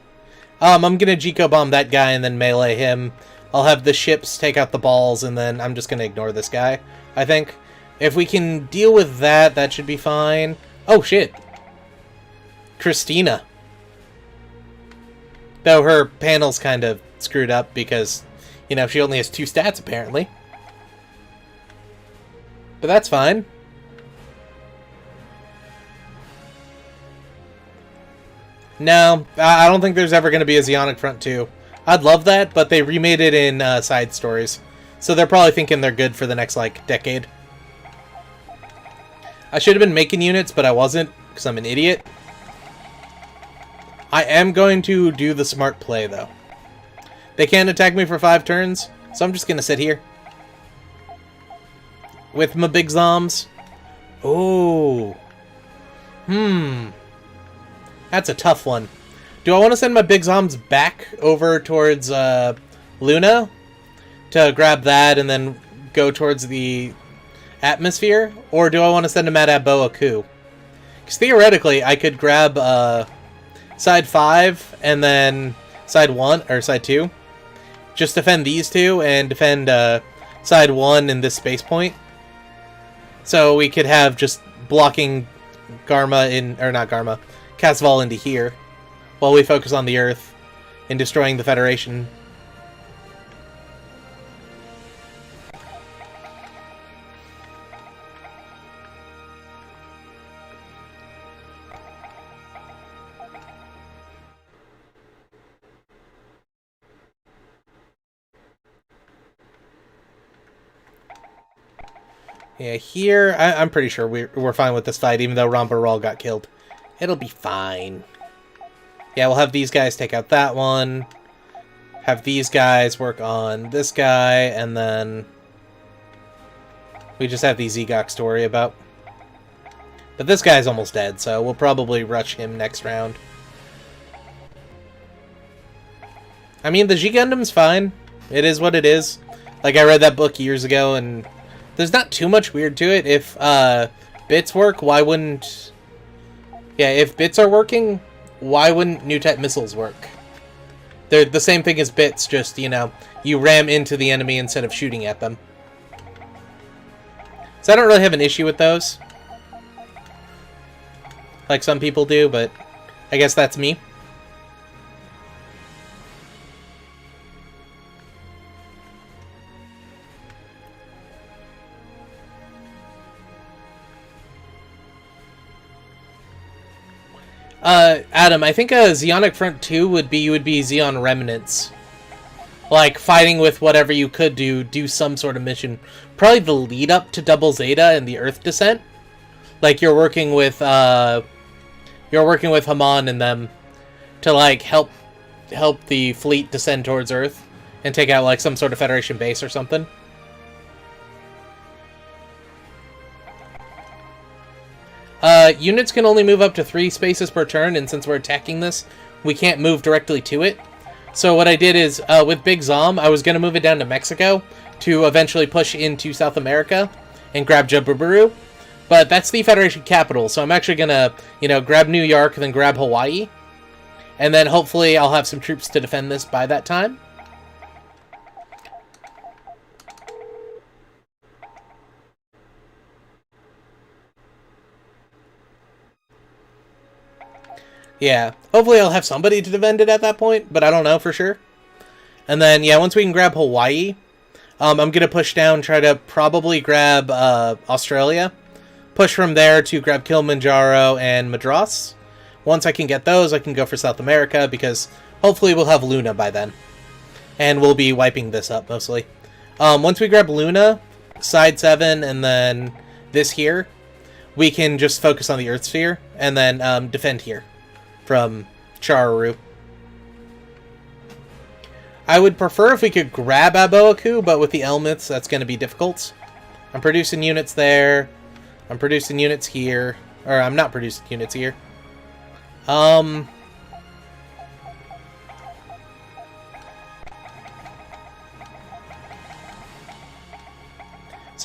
I'm gonna Jico bomb that guy and then melee him. I'll have the ships take out the balls, and then I'm just gonna ignore this guy, I think. If we can deal with that, that should be fine. Oh, shit. Christina. Though her panel's kind of screwed up because, you know, she only has 2 stats, apparently. But that's fine. No, I don't think there's ever going to be a Zeonic Front 2. I'd love that, but they remade it in side stories. So they're probably thinking they're good for the next, like, decade. I should have been making units, but I wasn't, because I'm an idiot. I am going to do the smart play, though. They can't attack me for 5 turns, so I'm just going to sit here. With my big zombs. Oh. That's a tough one. Do I want to send my big zombs back over towards Luna to grab that and then go towards the atmosphere? Or do I want to send them at Aboa Ku? Because theoretically, I could grab side 5 and then side 1, or side 2. Just defend these two and defend side 1 in this space point. So we could have just blocking Garma in, or not Garma, Casval into here, while we focus on the Earth and destroying the Federation. Yeah, here, I'm pretty sure we're fine with this fight, even though Rambaral got killed. It'll be fine. Yeah, we'll have these guys take out that one. Have these guys work on this guy, and then we just have the Zegox to worry about. But this guy's almost dead, so we'll probably rush him next round. I mean, the G-Gundam's fine. It is what it is. Like, I read that book years ago, and there's not too much weird to it. If bits work, why wouldn't... Yeah, if bits are working, why wouldn't new type missiles work? They're the same thing as bits, just, you know, you ram into the enemy instead of shooting at them. So I don't really have an issue with those. Like some people do, but I guess that's me. Adam, I think a Zeonic Front 2 would be Zeon Remnants. Like, fighting with whatever you could do some sort of mission. Probably the lead up to Double Zeta and the Earth Descent. Like, you're working with Haman and them to, like, help the fleet descend towards Earth and take out, like, some sort of Federation base or something. Units can only move up to 3 spaces per turn, and since we're attacking this, we can't move directly to it. So what I did is, with Big Zom, I was going to move it down to Mexico to eventually push into South America and grab Jabubaru. But that's the Federation capital, so I'm actually going to, you know, grab New York, then grab Hawaii. And then hopefully I'll have some troops to defend this by that time. Yeah, hopefully I'll have somebody to defend it at that point, but I don't know for sure. And then, yeah, once we can grab Hawaii, I'm going to push down, try to probably grab Australia. Push from there to grab Kilimanjaro and Madras. Once I can get those, I can go for South America, because hopefully we'll have Luna by then. And we'll be wiping this up, mostly. Once we grab Luna, side 7, and then this here, we can just focus on the Earth Sphere, and then defend here from Chararu. I would prefer if we could grab Aboaku, but with the Elmiths, that's going to be difficult. I'm producing units there. I'm producing units here. Or, I'm not producing units here. So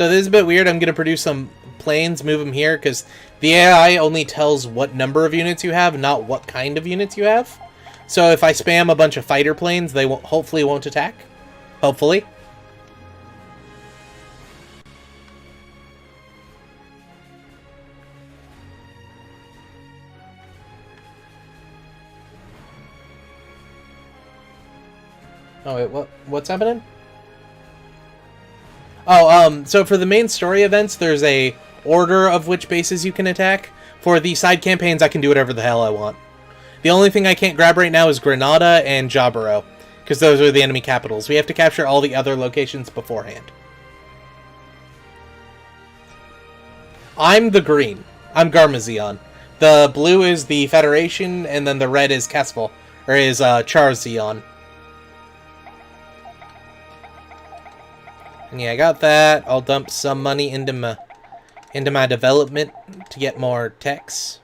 this is a bit weird. I'm going to produce some planes, move them here, because the AI only tells what number of units you have, not what kind of units you have. So if I spam a bunch of fighter planes, they hopefully won't attack. Hopefully. Oh wait, what's happening? Oh, so for the main story events, there's a order of which bases you can attack. For the side campaigns, I can do whatever the hell I want. The only thing I can't grab right now is Granada and Jaburo, because those are the enemy capitals. We have to capture all the other locations beforehand. I'm the green. I'm Garma Zeon. The blue is the Federation, and then the red is Kespel, or is Char Zeon. And yeah, I got that. I'll dump some money into my development to get more techs.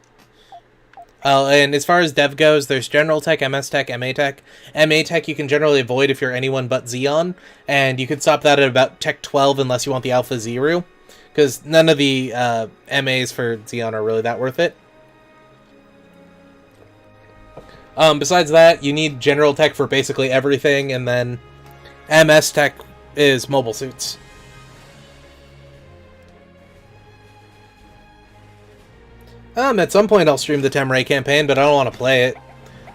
And as far as dev goes, there's General Tech, MS Tech, MA Tech. MA Tech you can generally avoid if you're anyone but Zeon, and you can stop that at about Tech 12 unless you want the Alpha Zero, because none of the MAs for Zeon are really that worth it. Besides that, you need General Tech for basically everything, and then MS Tech is mobile suits. At some point I'll stream the Temray campaign, but I don't want to play it.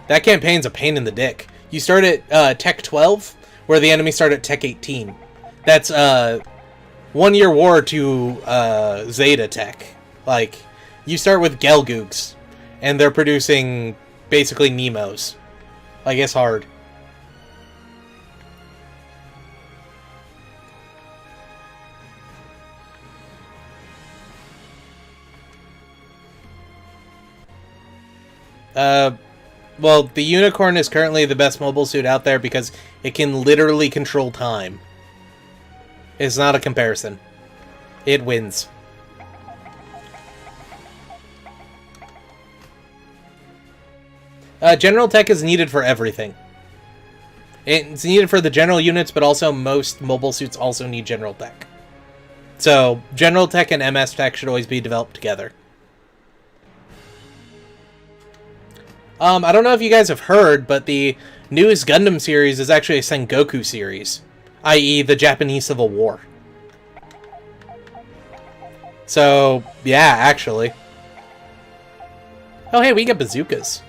That campaign's a pain in the dick. You start at Tech 12, where the enemies start at Tech 18. That's 1 year war to Zeta Tech. Like, you start with Gelgoogs, and they're producing basically Nemos. Like, it's hard. Well, the Unicorn is currently the best mobile suit out there because it can literally control time. It's not a comparison. It wins. General Tech is needed for everything. It's needed for the general units, but also most mobile suits also need General Tech. So, General Tech and MS Tech should always be developed together. I don't know if you guys have heard, but the newest Gundam series is actually a Sengoku series, i.e. the Japanese Civil War. So, yeah, actually. Oh, hey, we get bazookas.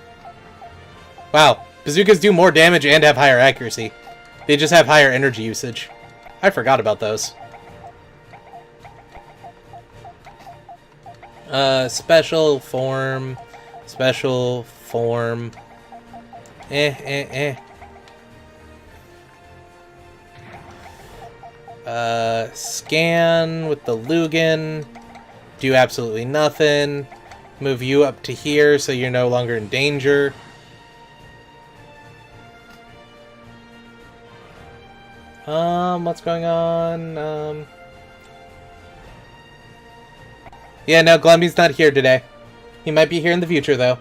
Wow, bazookas do more damage and have higher accuracy. They just have higher energy usage. I forgot about those. Special form. Special form. Scan with the Lugan. Do absolutely nothing. Move you up to here so you're no longer in danger. What's going on? Yeah, no, Glumby's not here today. He might be here in the future, though.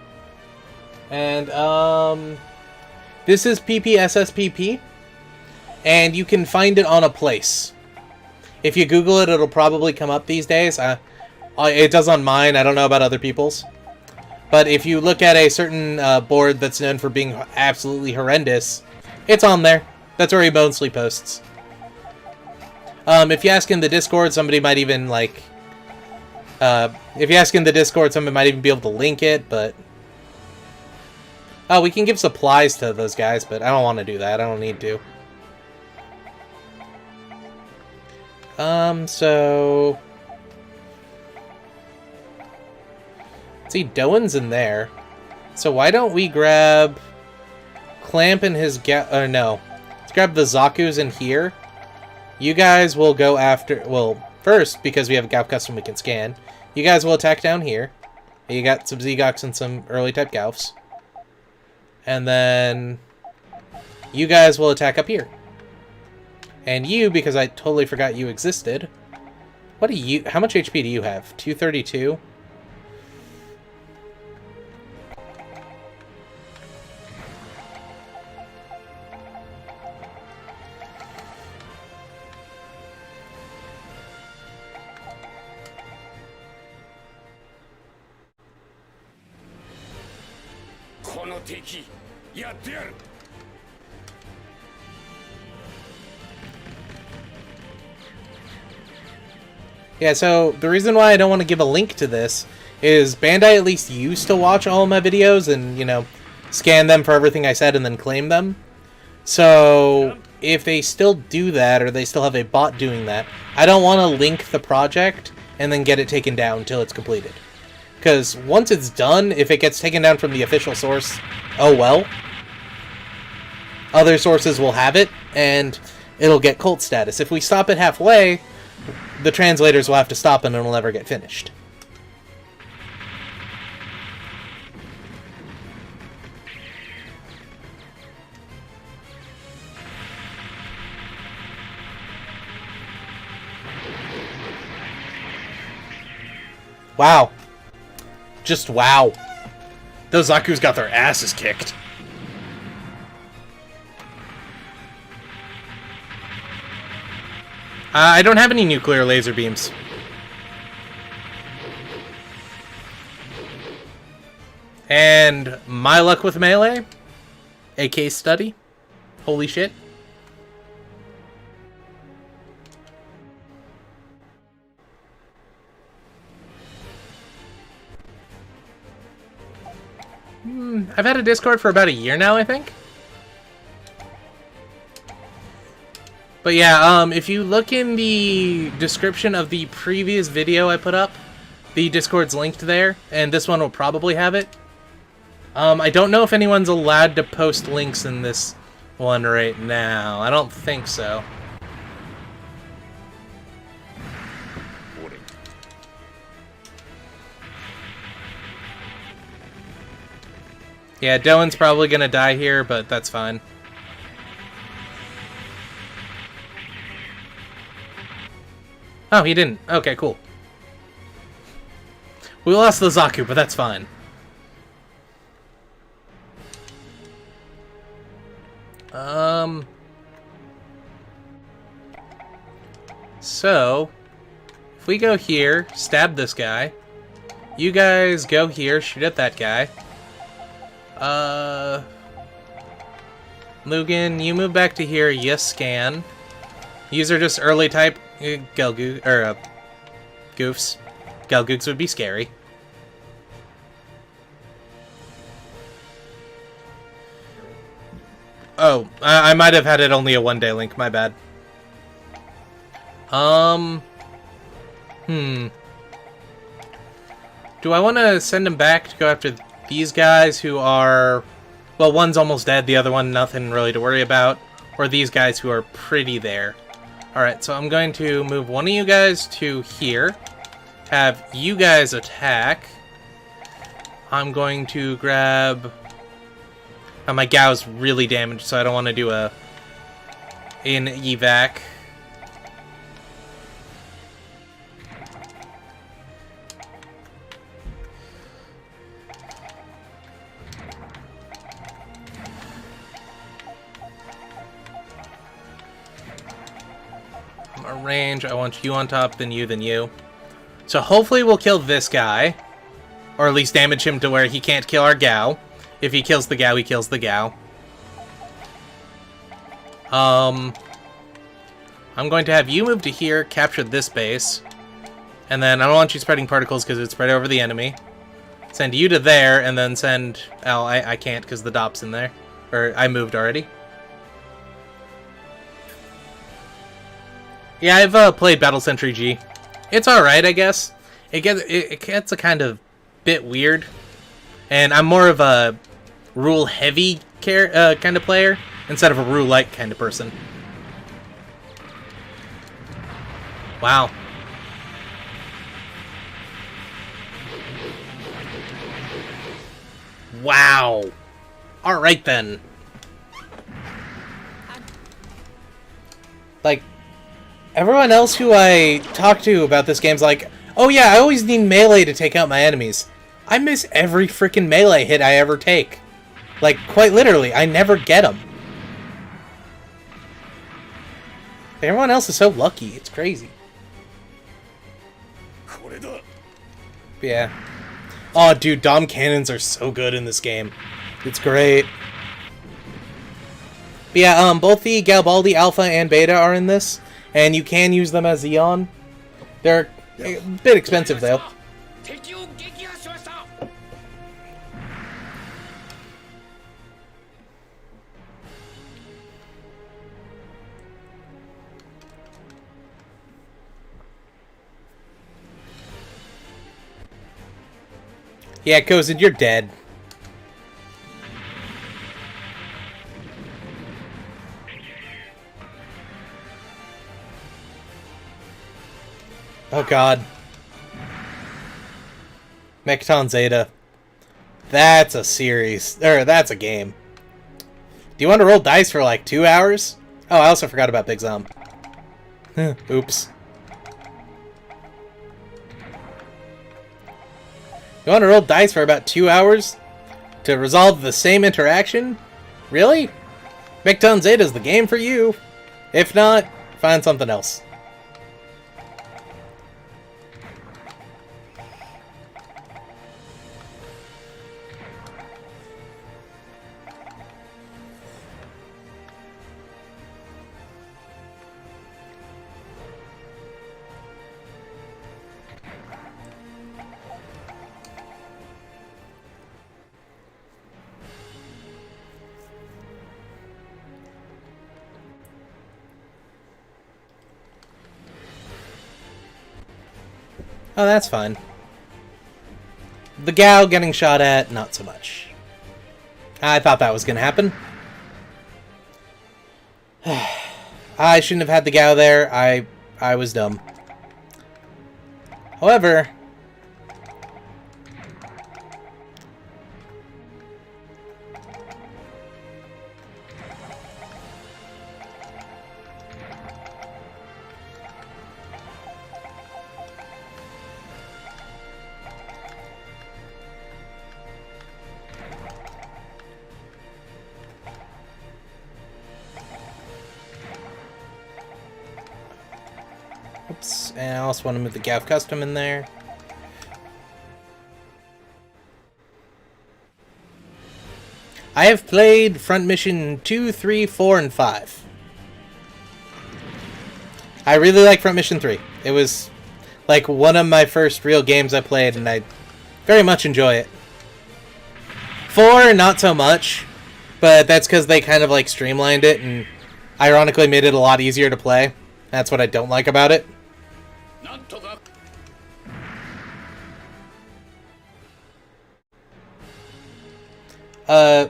And, this is PPSSPP, and you can find it on a place. If you Google it, it'll probably come up these days. It does on mine, I don't know about other people's. But if you look at a certain board that's known for being absolutely horrendous, it's on there. That's where he mostly posts. If you ask in the Discord, somebody might even, like... if you ask in the Discord, somebody might even be able to link it, but... Oh, we can give supplies to those guys, but I don't want to do that. I don't need to. So... Let's see, Doan's in there. So why don't we grab... Clamp and his no. Let's grab the Zaku's in here. You guys will go after... Well, first, because we have a Gaup custom we can scan, you guys will attack down here. You got some Zegox and some early type Gaufs. And then... You guys will attack up here. And you, because I totally forgot you existed... What do you... How much HP do you have? 232? Yeah, so the reason why I don't want to give a link to this is Bandai at least used to watch all of my videos and, you know, scan them for everything I said and then claim them. So if they still do that, or they still have a bot doing that, I don't want to link the project and then get it taken down until it's completed. Because once it's done, if it gets taken down from the official source, oh well. Other sources will have it, and it'll get cult status. If we stop it halfway, the translators will have to stop and it'll never get finished. Wow. Just wow. Those Zaku's got their asses kicked. I don't have any nuclear laser beams. And my luck with melee? A case study? Holy shit. I've had a Discord for about a year now, I think. But yeah, if you look in the description of the previous video I put up, the Discord's linked there, and this one will probably have it. I don't know if anyone's allowed to post links in this one right now. I don't think so. Yeah, Doan's probably gonna die here, but that's fine. Oh, he didn't. Okay, cool. We lost the Zaku, but that's fine. So, if we go here, stab this guy, you guys go here, shoot at that guy. Mugen, you move back to here, you scan. These are just early type Gelgoog, or goofs. Gelgoogs would be scary. Oh, I might have had it only a one-day link, my bad. Do I want to send him back to go after these guys who are... Well, one's almost dead, the other one nothing really to worry about. Or these guys who are pretty there. Alright, so I'm going to move one of you guys to here. Have you guys attack. I'm going to grab... my Gao's really damaged, so I don't want to do an evac. Range, I want you on top, then you, then you. So hopefully we'll kill this guy. Or at least damage him to where he can't kill our Gao. If he kills the Gao, he kills the Gao. I'm going to have you move to here, capture this base. And then I don't want you spreading particles because it spread over the enemy. Send you to there, and then send... Oh, I can't because the Dop's in there. Or I moved already. Yeah, I've played Battle Century G. It's alright, I guess. It gets a kind of bit weird. And I'm more of a rule-heavy kind of player, instead of a rule-light kind of person. Wow. Wow. Alright then. Like, everyone else who I talk to about this game's like, oh yeah, I always need melee to take out my enemies. I miss every freaking melee hit I ever take. Like, quite literally, I never get them. Everyone else is so lucky, it's crazy. Yeah. Oh, dude, Dom cannons are so good in this game. It's great. But yeah, both the Garibaldi Alpha and Beta are in this. And you can use them as Zeon. They're a bit expensive, though. Yeah, Kozin, you're dead. Oh god. Mechaton Zeta. That's a series. Or, that's a game. Do you want to roll dice for like 2 hours? Oh, I also forgot about Big Zom. Oops. You want to roll dice for about 2 hours to resolve the same interaction? Really? Micton Zeta's the game for you. If not, find something else. Oh, that's fine. The Gao getting shot at, not so much. I thought that was going to happen. I shouldn't have had the Gao there. I was dumb. However... Oops, and I also want to move the Gav Custom in there. I have played Front Mission 2, 3, 4, and 5. I really like Front Mission 3. It was like one of my first real games I played, and I very much enjoy it. 4, not so much, but that's because they kind of like streamlined it and ironically made it a lot easier to play. That's what I don't like about it.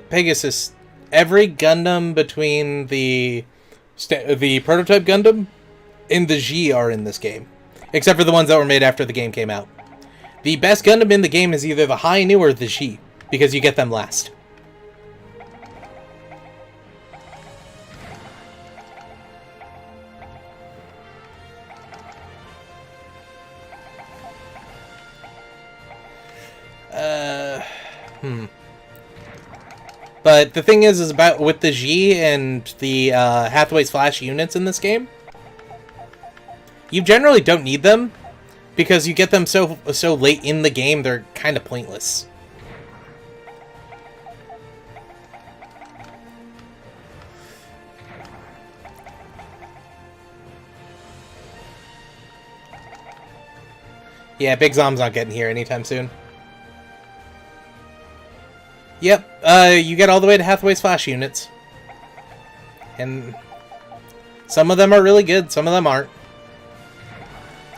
Pegasus, every Gundam between the prototype Gundam and the G are in this game. Except for the ones that were made after the game came out. The best Gundam in the game is either the High Nu or the G, because you get them last. But the thing is about with the G and the Hathaway's Flash units in this game, you generally don't need them because you get them so late in the game they're kind of pointless. Yeah, Big Zom's not getting here anytime soon. Yep, you get all the way to Hathaway's Flash units. And some of them are really good, some of them aren't.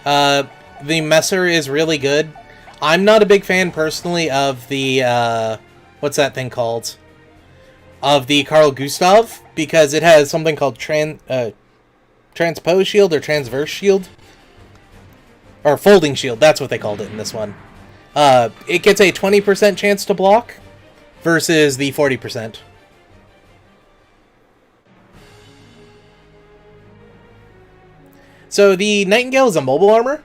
The Messer is really good. I'm not a big fan, personally, of the, what's that thing called? Of the Carl Gustav, because it has something called transpose shield or transverse shield. Or folding shield, that's what they called it in this one. It gets a 20% chance to block versus the 40%. So the Nightingale is a mobile armor.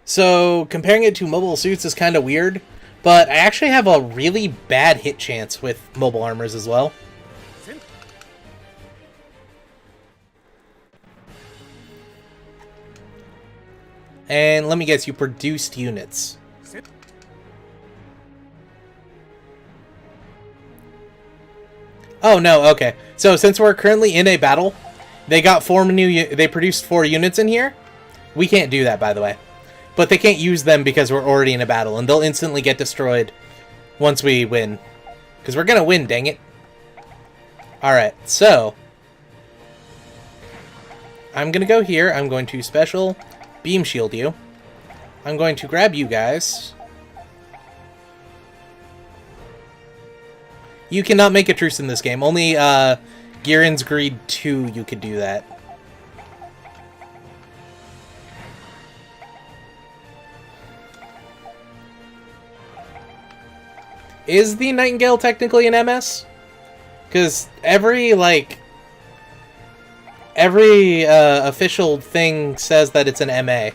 So comparing it to mobile suits is kind of weird. But I actually have a really bad hit chance with mobile armors as well. And let me guess, you produced units. Oh no, okay. So since we're currently in a battle, they got they produced 4 units in here. We can't do that, by the way. But they can't use them because we're already in a battle, and they'll instantly get destroyed once we win. Because we're gonna win, dang it. Alright, so I'm gonna go here, I'm going to special beam shield you. I'm going to grab you guys. You cannot make a truce in this game. Only Giren's Greed 2 you could do that. Is the Nightingale technically an MS? Because every official thing says that it's an MA.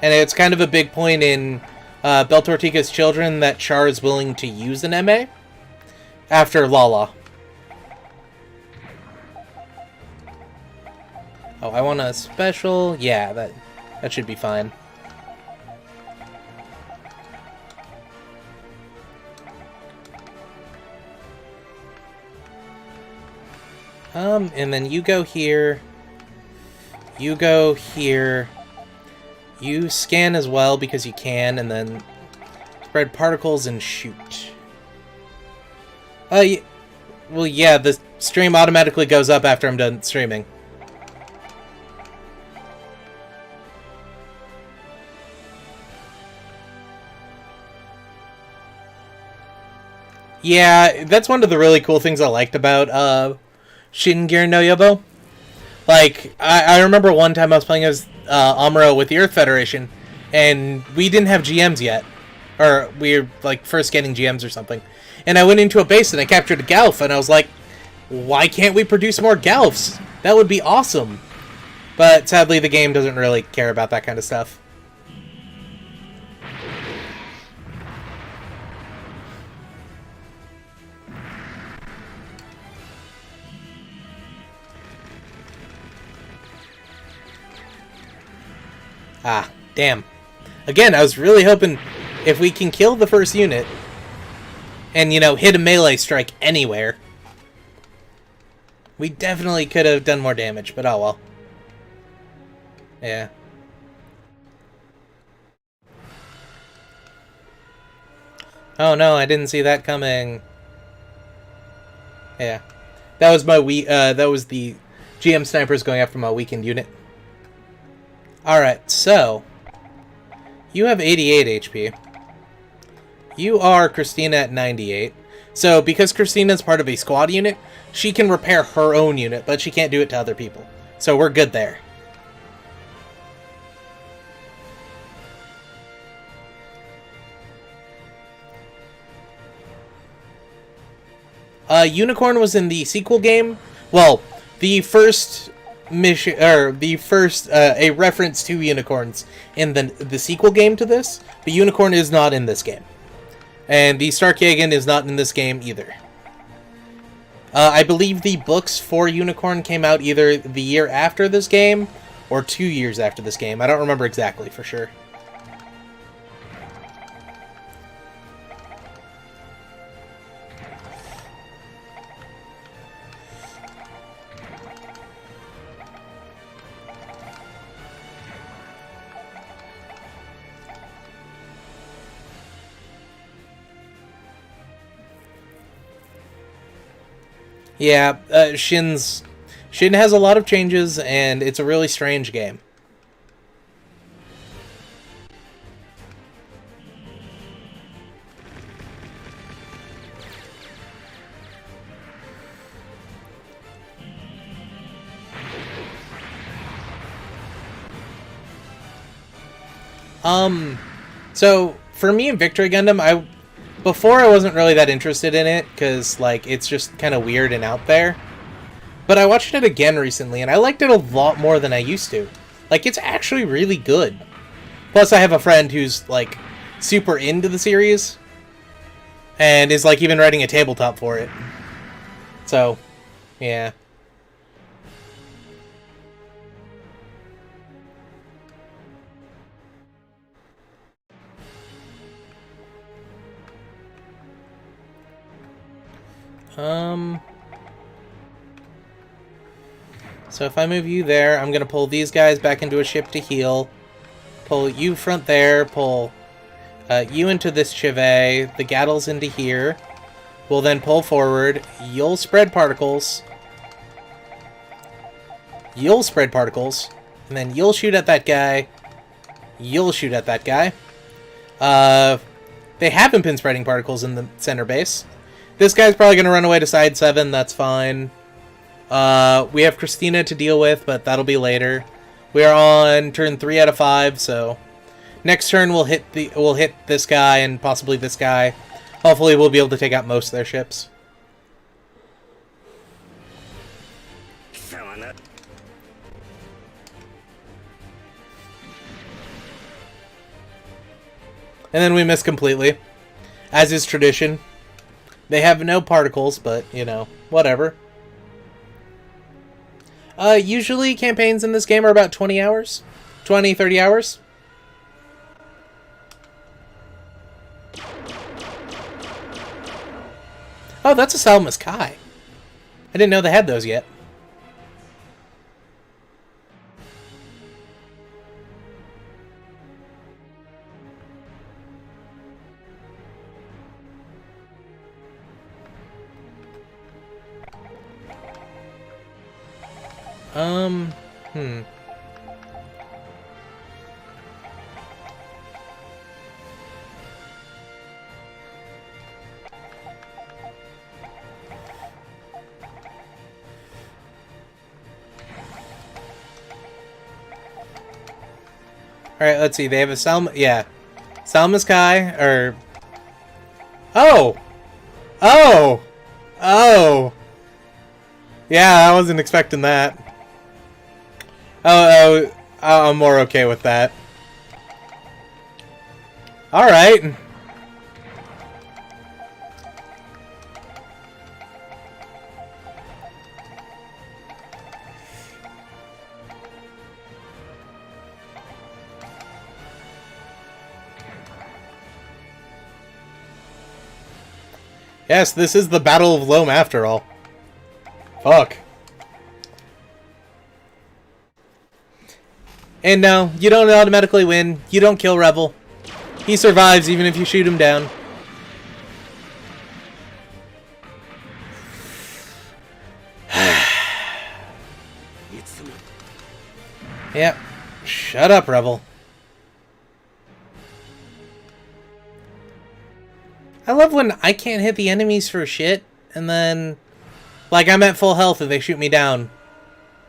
And it's kind of a big point in Beltortica's children that Char is willing to use an MA after Lala. Oh, I want a special. Yeah, that should be fine. And then you go here. You go here. You scan as well because you can, and then spread particles and shoot. Well, yeah, the stream automatically goes up after I'm done streaming. Yeah, that's one of the really cool things I liked about Shin Gihren no Yobo. Like, I remember one time I was playing as Amuro with the Earth Federation, and we didn't have GMs yet. Or we were, like, first getting GMs or something. And I went into a base and I captured a Galf, and I was like, why can't we produce more Galfs? That would be awesome. But sadly, the game doesn't really care about that kind of stuff. Ah, damn. Again, I was really hoping if we can kill the first unit and, you know, hit a melee strike anywhere, we definitely could have done more damage, but oh well. Yeah. Oh no, I didn't see that coming. Yeah. That was that was the GM snipers going after my weakened unit. Alright, so you have 88 HP. You are Christina at 98. So, because Christina's part of a squad unit, she can repair her own unit, but she can't do it to other people. So we're good there. Unicorn was in the sequel game. Well, the first mission, or the first a reference to unicorns in the sequel game to this. But Unicorn is not in this game, and the Starkjagen is not in this game either. I believe the books for Unicorn came out either the year after this game or 2 years after this game. I don't remember exactly for sure. Yeah, Shin has a lot of changes, and it's a really strange game. So for me in Victory Gundam, before I wasn't really that interested in it, because, like, it's just kind of weird and out there. But I watched it again recently, and I liked it a lot more than I used to. Like, it's actually really good. Plus, I have a friend who's, like, super into the series, and is, like, even writing a tabletop for it. So, yeah. So if I move you there, I'm going to pull these guys back into a ship to heal. Pull you front there, pull you into this Chive, the Gattles into here. We'll then pull forward. You'll spread particles. You'll spread particles. And then you'll shoot at that guy. You'll shoot at that guy. They haven't been spreading particles in the center base. This guy's probably going to run away to side 7. That's fine. We have Christina to deal with, but that'll be later. We are on turn 3 out of 5, so next turn we'll hit this guy and possibly this guy. Hopefully we'll be able to take out most of their ships. And then we miss completely. As is tradition. They have no particles, but, you know, whatever. Usually campaigns in this game are about 20 hours. 20, 30 hours. Oh, that's a Salamis Kai. I didn't know they had those yet. Alright, let's see. They have a Salamis Kai, or... Oh! Oh! Oh! Yeah, I wasn't expecting that. Oh, I'm more okay with that. Alright. Yes, this is the Battle of Loam after all. Fuck. And no, you don't automatically win. You don't kill Rebel. He survives even if you shoot him down. Yep. Shut up, Rebel. I love when I can't hit the enemies for shit, and then... Like, I'm at full health and they shoot me down.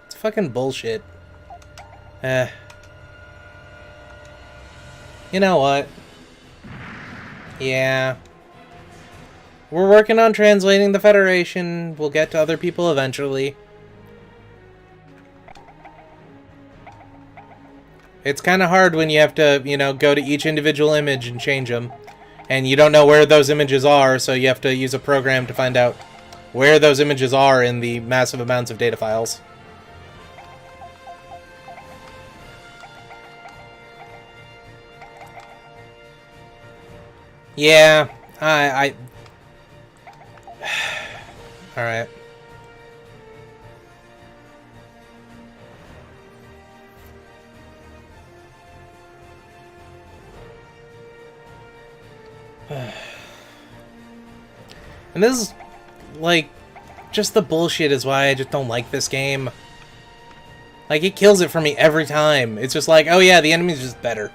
It's fucking bullshit. You know what? Yeah. We're working on translating the Federation. We'll get to other people eventually. It's kind of hard when you have to, you know, go to each individual image and change them. And you don't know where those images are, so you have to use a program to find out where those images are in the massive amounts of data files. Yeah, I Alright. And this is, like, just the bullshit is why I just don't like this game. Like, it kills it for me every time. It's just like, oh yeah, the enemy's just better.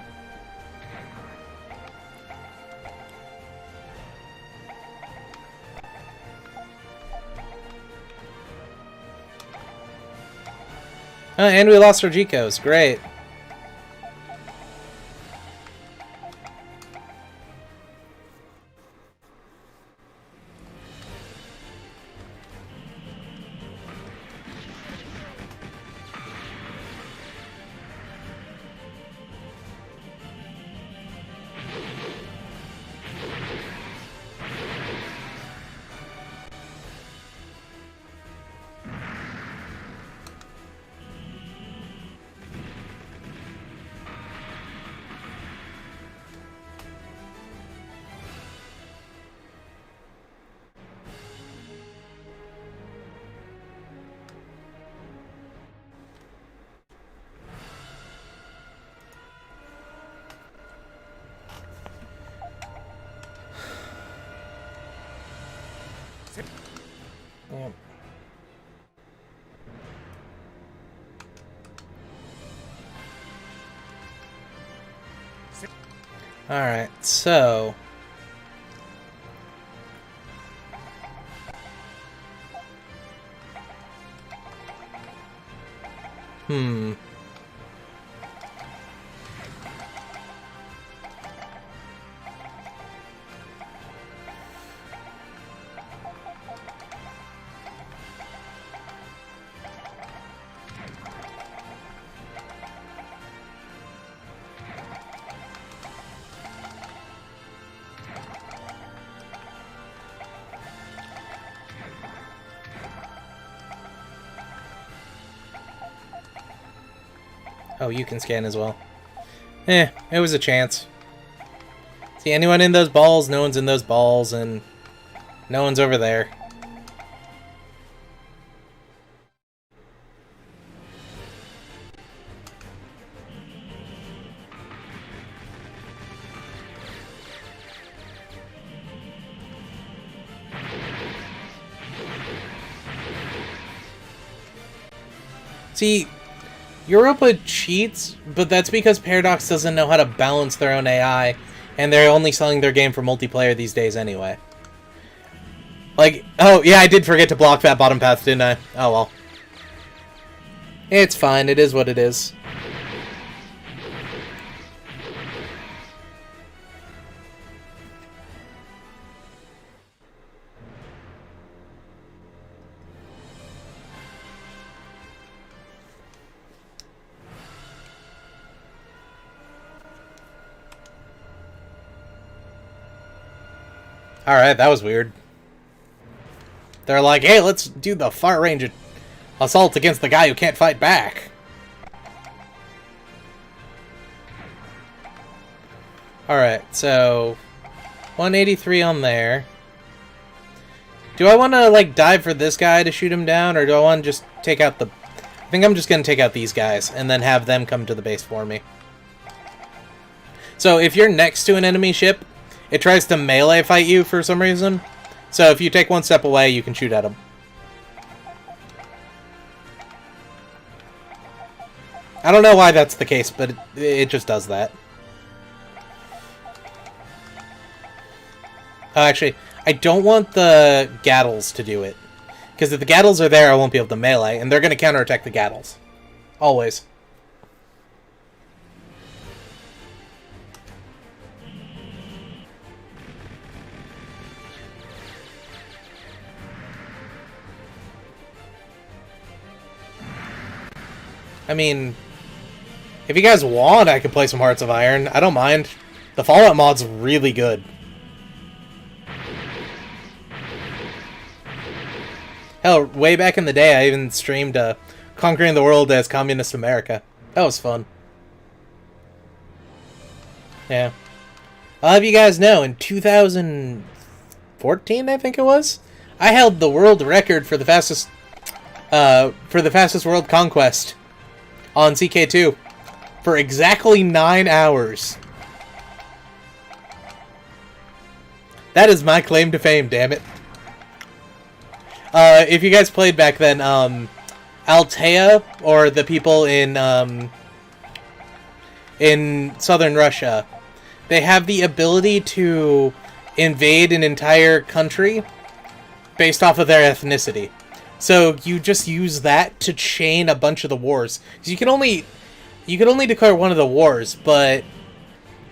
Oh, and we lost our G-Coast. Great. Yep. Alright, so... Oh, you can scan as well. It was a chance. See, anyone in those balls? No one's in those balls, and no one's over there. See, Europa cheats, but that's because Paradox doesn't know how to balance their own AI, and they're only selling their game for multiplayer these days anyway. Like, oh, yeah, I did forget to block that bottom path, didn't I? Oh, well. It's fine, it is what it is. Alright, that was weird. They're like, hey, let's do the far range assault against the guy who can't fight back. Alright, so 183 on there. Do I want to, like, dive for this guy to shoot him down, or do I want to just take out the... I think I'm just going to take out these guys, and then have them come to the base for me. So, if you're next to an enemy ship, it tries to melee fight you for some reason. So if you take one step away, you can shoot at him. I don't know why that's the case, but it just does that. Oh, actually, I don't want the Gattles to do it. Because if the Gattles are there, I won't be able to melee, and they're going to counterattack the Gattles. Always. I mean, if you guys want, I can play some Hearts of Iron. I don't mind. The Fallout mod's really good. Hell, way back in the day, I even streamed Conquering the World as Communist America. That was fun. Yeah. I'll have you guys know, in 2014, I think it was, I held the world record for the fastest world conquest on CK2 for exactly 9 hours. That is my claim to fame, damn it. If you guys played back then, Altea, or the people in southern Russia, they have the ability to invade an entire country based off of their ethnicity. So you just use that to chain a bunch of the wars. Because you can only declare one of the wars, but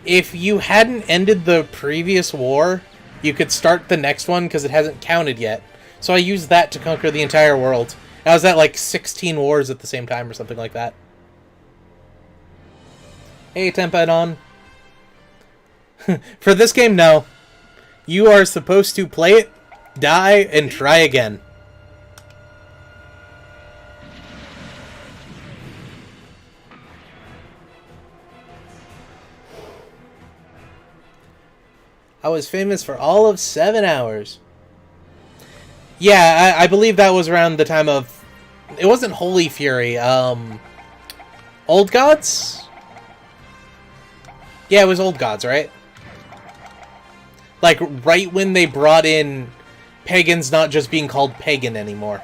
if you hadn't ended the previous war, you could start the next one because it hasn't counted yet. So I used that to conquer the entire world. I was at like 16 wars at the same time or something like that. Hey, Tempedon. For this game, no. You are supposed to play it, die, and try again. I was famous for all of 7 hours. Yeah, I believe that was around the time of... It wasn't Holy Fury. Old Gods? Yeah, it was Old Gods, right? Like, right when they brought in pagans not just being called pagan anymore.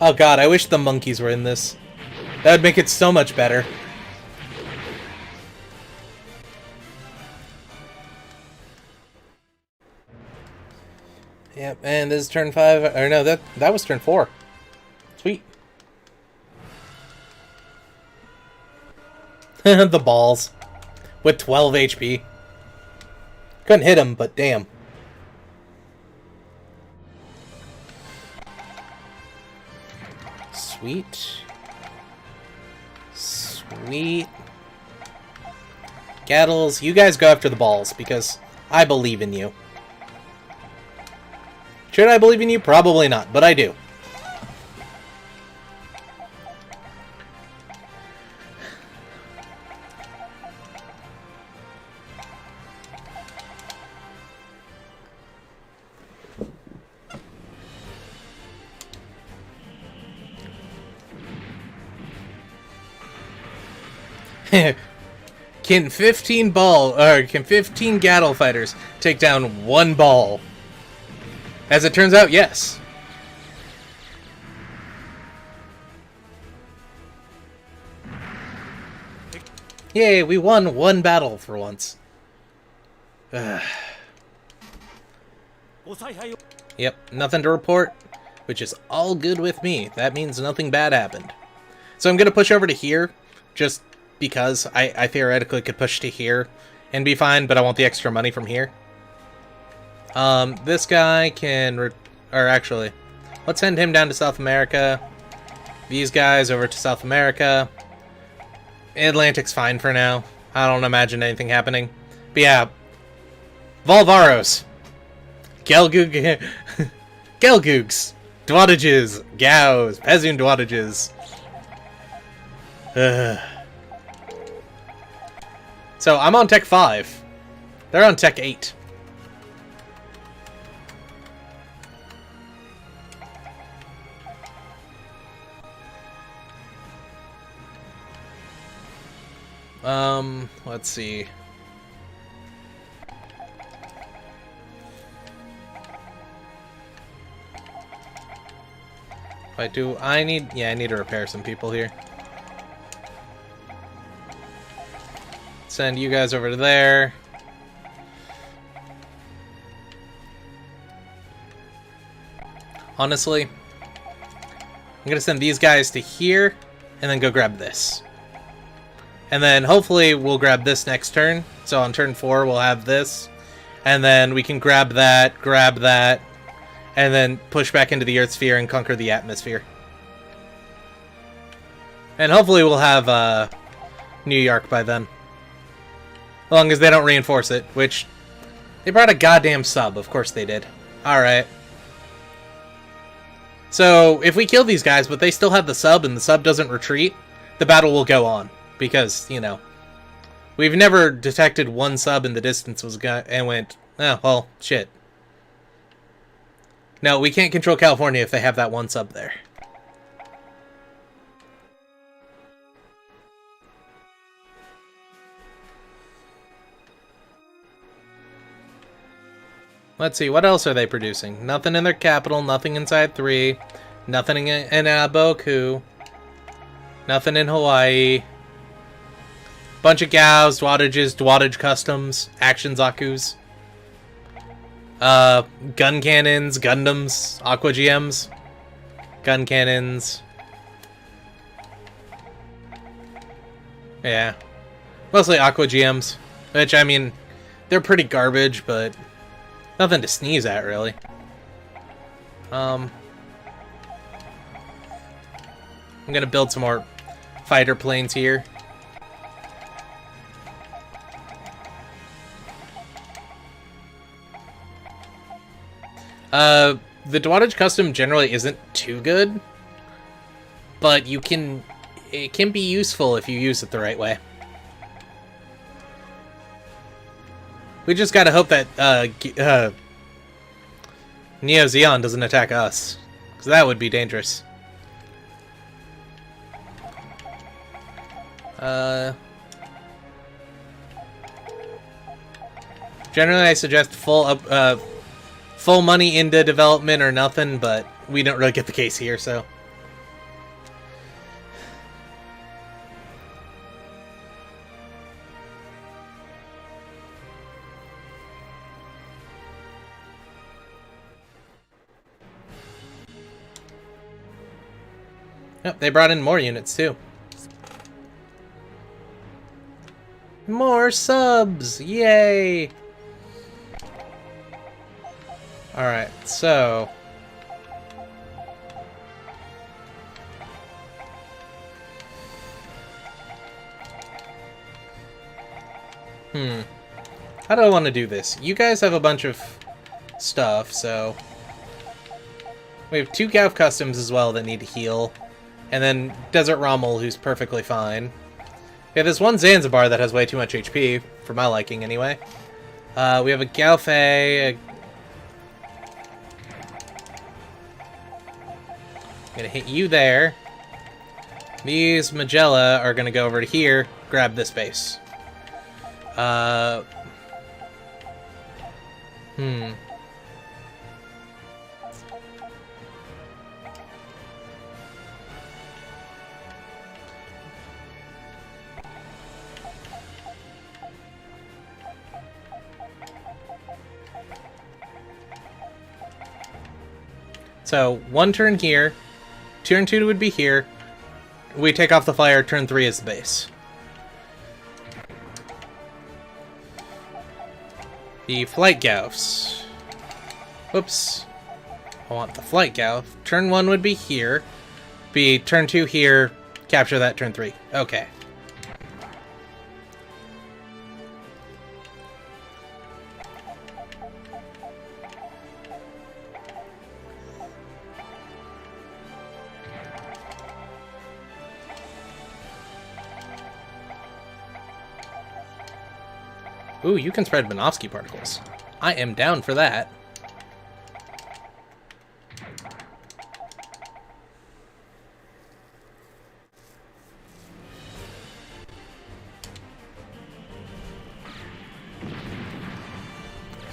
Oh god, I wish the monkeys were in this. That would make it so much better. Yep, and this is turn 5, or no, that was turn 4. Sweet. The balls. With 12 HP. Couldn't hit him, but damn. Sweet. Sweet. Gattles, you guys go after the balls, because I believe in you. Should I believe in you? Probably not, but I do. Can 15 Gattle fighters take down one ball? As it turns out, yes. Yay, we won one battle for once. Yep, nothing to report, which is all good with me. That means nothing bad happened. So I'm going to push over to here, just because I theoretically could push to here and be fine, but I want the extra money from here. This guy can... or actually, let's send him down to South America. These guys over to South America. Atlantic's fine for now. I don't imagine anything happening. But yeah, Volvaros. Gelgoogs. Dwadages. Gauss. Pezun Dwadages. So, I'm on Tech 5. They're on Tech 8. Let's see. Wait, do I need... yeah, I need to repair some people here. Send you guys over to there. Honestly, I'm gonna send these guys to here, and then go grab this. And then hopefully we'll grab this next turn. So on turn 4 we'll have this. And then we can grab that, and then push back into the Earth sphere and conquer the atmosphere. And hopefully we'll have New York by then. As long as they don't reinforce it, which... they brought a goddamn sub, of course they did. Alright. So, if we kill these guys, but they still have the sub and the sub doesn't retreat, the battle will go on. Because, you know, we've never detected one sub in the distance and went, oh, well, shit. No, we can't control California if they have that one sub there. Let's see, what else are they producing? Nothing in their capital, nothing inside 3, nothing in Boku, nothing in Hawaii. Bunch of Gaos, Dwadages, Dwadage Customs, Action Zakus. Gun Cannons, Gundams, Aqua GMs. Gun Cannons. Yeah. Mostly Aqua GMs. Which, I mean, they're pretty garbage, but nothing to sneeze at, really. I'm gonna build some more fighter planes here. The Dwadage Custom generally isn't too good, but it can be useful if you use it the right way. We just gotta hope that, Neo Zeon doesn't attack us, because that would be dangerous. Generally I suggest full money into development or nothing, but we don't really get the case here, so. Yep, they brought in more units too. More subs! Yay! Alright, so... How do I want to do this? You guys have a bunch of stuff, so... We have 2 Gav customs as well that need to heal. And then Desert Rommel, who's perfectly fine. Yeah, there's one Zanzibar that has way too much HP, for my liking anyway. We have a Galfei. Gonna hit you there. These Magella are gonna go over to here, grab this base. So, 1 turn here, turn 2 would be here, we take off the flyer, turn 3 is the base. The Flight Gaufs. Whoops. I want the Flight Gauf. Turn 1 would be here, be turn 2 here, capture that turn 3. Okay. Ooh, you can spread Minovsky particles. I am down for that.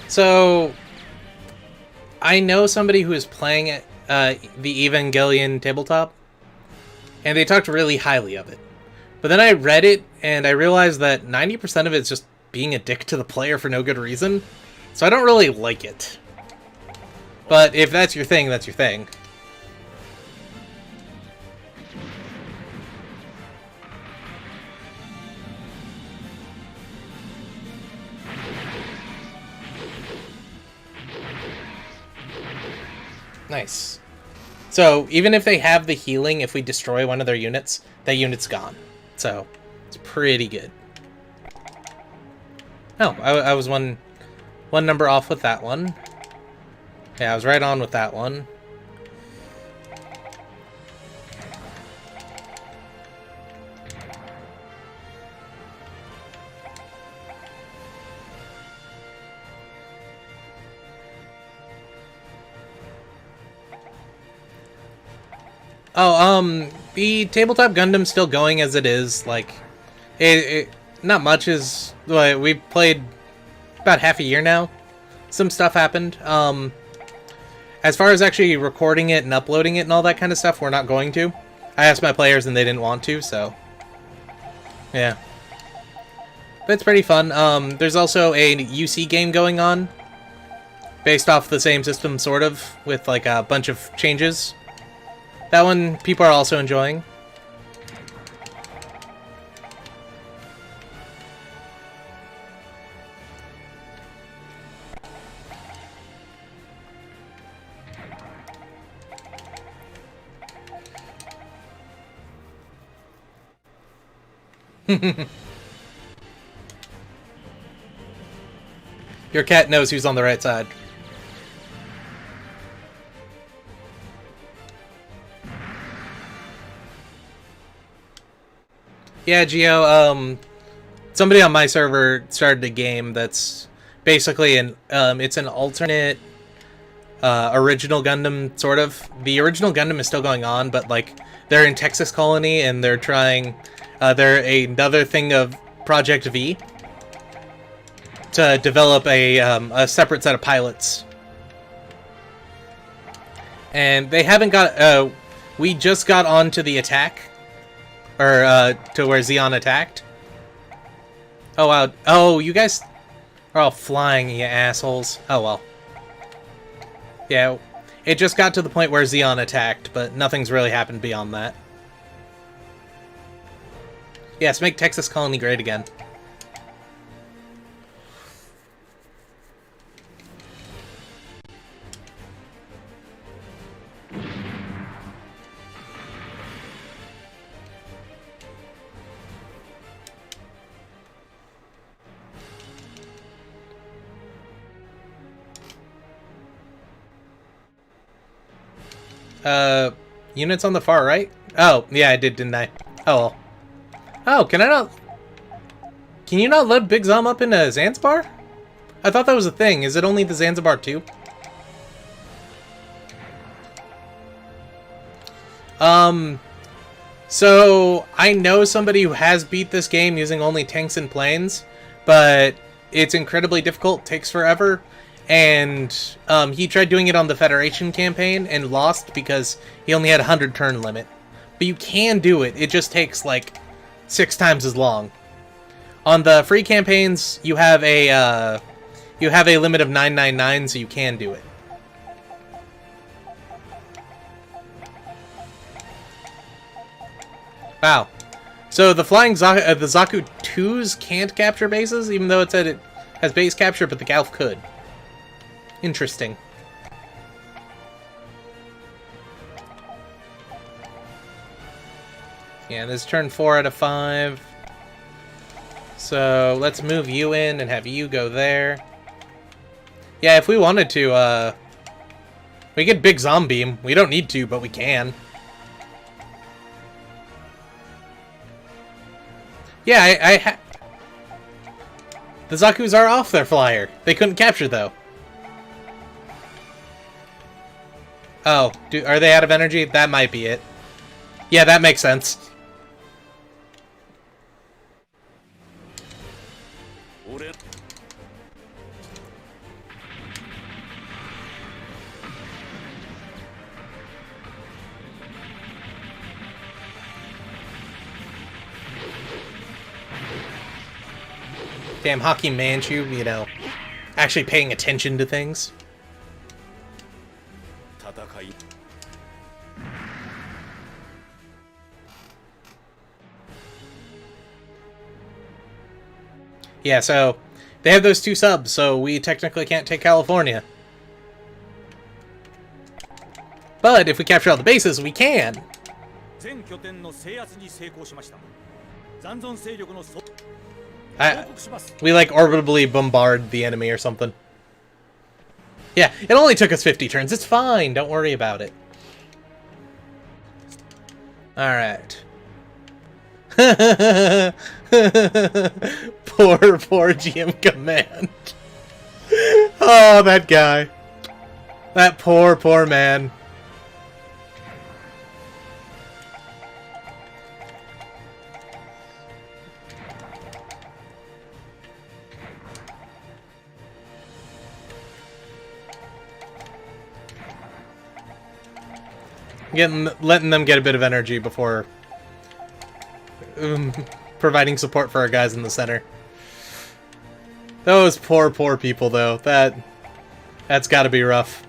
So, I know somebody who is playing at the Evangelion tabletop, and they talked really highly of it. But then I read it, and I realized that 90% of it is just being a dick to the player for no good reason. So I don't really like it. But if that's your thing, that's your thing. Nice. So even if they have the healing, if we destroy one of their units, that unit's gone. So it's pretty good. Oh, I was one number off with that one. Yeah, I was right on with that one. Oh, the Tabletop Gundam's still going as it is. Like, not much is... We've played about half a year now. Some stuff happened. As far as actually recording it and uploading it and all that kind of stuff, we're not going to. I asked my players and they didn't want to, so... Yeah. But it's pretty fun. There's also a UC game going on. Based off the same system, sort of, with like a bunch of changes. That one people are also enjoying. Your cat knows who's on the right side. Yeah, Geo, somebody on my server started a game that's basically it's an alternate original Gundam, sort of. The original Gundam is still going on, but like they're in Texas Colony and they're trying they're another thing of Project V to develop a separate set of pilots. And they haven't got we just got onto the attack. Or, to where Zeon attacked. Oh, wow. Oh, you guys are all flying, you assholes. Oh, well. Yeah, it just got to the point where Zeon attacked, but nothing's really happened beyond that. Yes, make Texas Colony great again. Units on the far right? Oh, yeah, I did, didn't I? Oh, well. Oh, can I not... Can you not load Big Zom up into Zanzibar? I thought that was a thing. Is it only the Zanzibar too? So I know somebody who has beat this game using only tanks and planes, but it's incredibly difficult, takes forever, and he tried doing it on the Federation campaign and lost because he only had a 100 turn limit. But you can do it, it just takes like 6 times as long. On the free campaigns, you have a limit of 999, so you can do it. Wow. So the flying the Zaku 2s can't capture bases, even though it said it has base capture, but the Galf could. Interesting. Yeah, this is turn 4 out of 5. So let's move you in and have you go there. Yeah, if we wanted to, we get Big Zombie. We don't need to, but we can. Yeah, the Zakus are off their flyer. They couldn't capture, though. Oh, are they out of energy? That might be it. Yeah, that makes sense. Damn, Hockey Manchu, you know, actually paying attention to things. Yeah, so they have those 2 subs, so we technically can't take California. But if we capture all the bases, we can. We like orbitably bombard the enemy or something. Yeah, it only took us 50 turns. It's fine. Don't worry about it. Alright. Poor GM Command. Oh, that guy. That poor man. Letting them get a bit of energy before providing support for our guys in the center. Those poor people, though. That's got to be rough.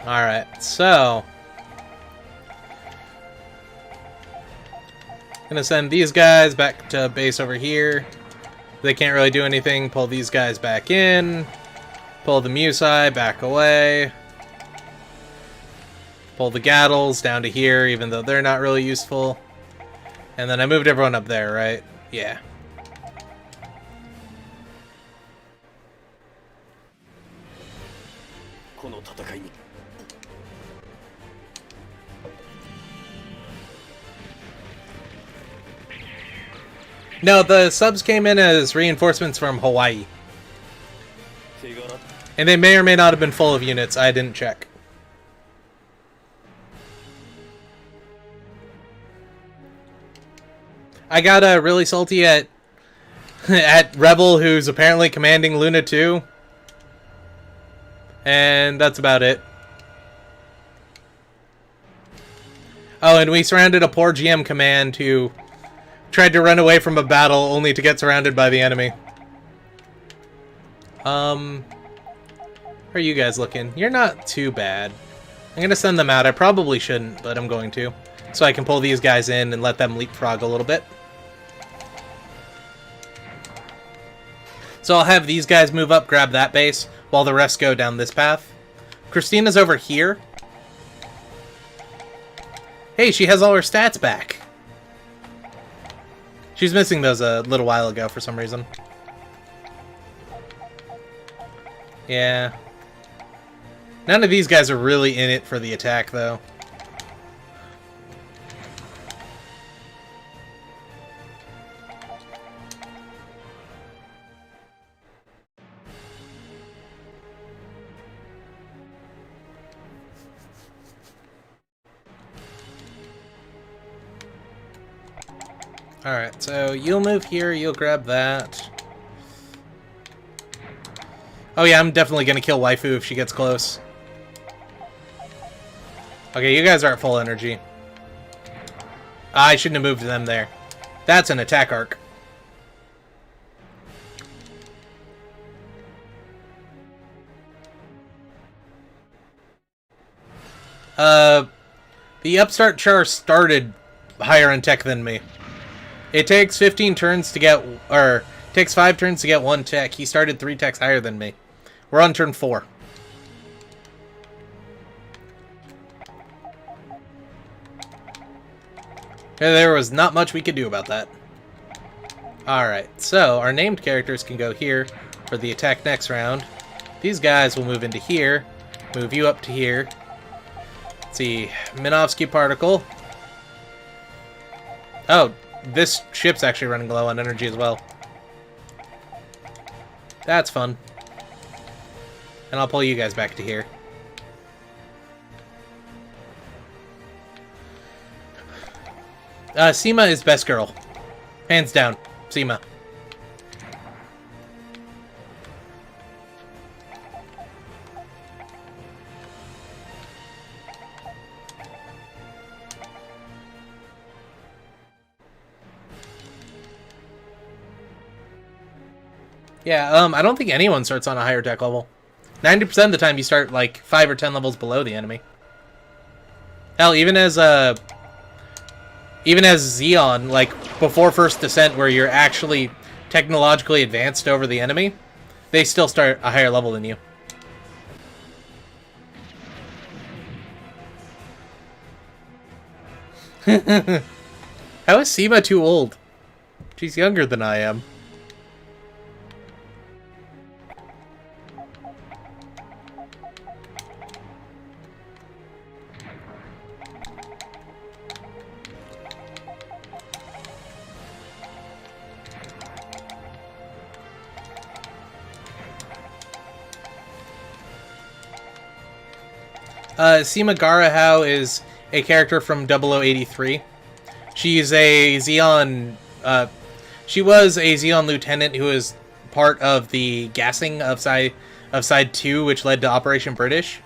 Alright, so gonna send these guys back to base over here. They can't really do anything. Pull these guys back in. Pull the Musai back away. Pull the Gattles down to here, even though they're not really useful. And then I moved everyone up there, right? Yeah. No, the subs came in as reinforcements from Hawaii. And they may or may not have been full of units. I didn't check. I got really salty at Rebel, who's apparently commanding Luna 2. And that's about it. Oh, and we surrounded a poor GM command who tried to run away from a battle only to get surrounded by the enemy. How are you guys looking? You're not too bad. I'm gonna send them out. I probably shouldn't, but I'm going to. So I can pull these guys in and let them leapfrog a little bit. So I'll have these guys move up, grab that base, while the rest go down this path. Christina's over here. Hey, she has all her stats back. She's missing those a little while ago for some reason. Yeah. None of these guys are really in it for the attack, though. Alright, so you'll move here, you'll grab that. Oh yeah, I'm definitely gonna kill Waifu if she gets close. Okay, you guys are at full energy. I shouldn't have moved them there. That's an attack arc. The upstart Char started higher in tech than me. It takes 15 turns to get, or takes 5 turns to get 1 tech. He started 3 techs higher than me. We're on turn 4. There was not much we could do about that. Alright, so our named characters can go here for the attack next round. These guys will move into here, move you up to here. Let's see, Minovsky Particle. Oh, this ship's actually running low on energy as well. That's fun. And I'll pull you guys back to here. Seema is best girl. Hands down. Seema. Yeah, I don't think anyone starts on a higher tech level. 90% of the time you start like 5 or 10 levels below the enemy. Hell, even as Zeon, like before first descent where you're actually technologically advanced over the enemy, they still start a higher level than you. How is Seema too old? She's younger than I am. Seema Garahao is a character from 0083. She's a Zeon. She was a Zeon lieutenant who was part of the gassing of Side 2, which led to Operation British.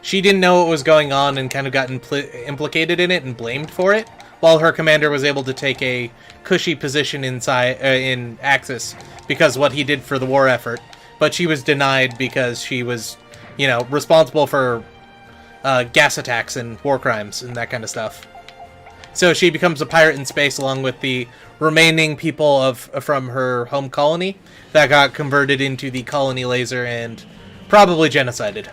She didn't know what was going on and kind of got implicated in it and blamed for it, while her commander was able to take a cushy position in Axis because what he did for the war effort. But she was denied because she was, you know, responsible for gas attacks and war crimes and that kind of stuff. So she becomes a pirate in space along with the remaining people from her home colony that got converted into the colony laser and probably genocided.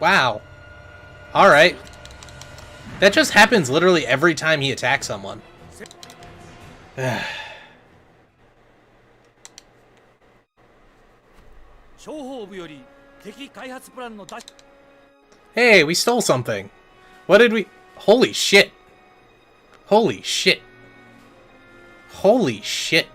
Wow. Alright. That just happens literally every time he attacks someone. Hey, we stole something. What did we... Holy shit. Holy shit. Holy shit.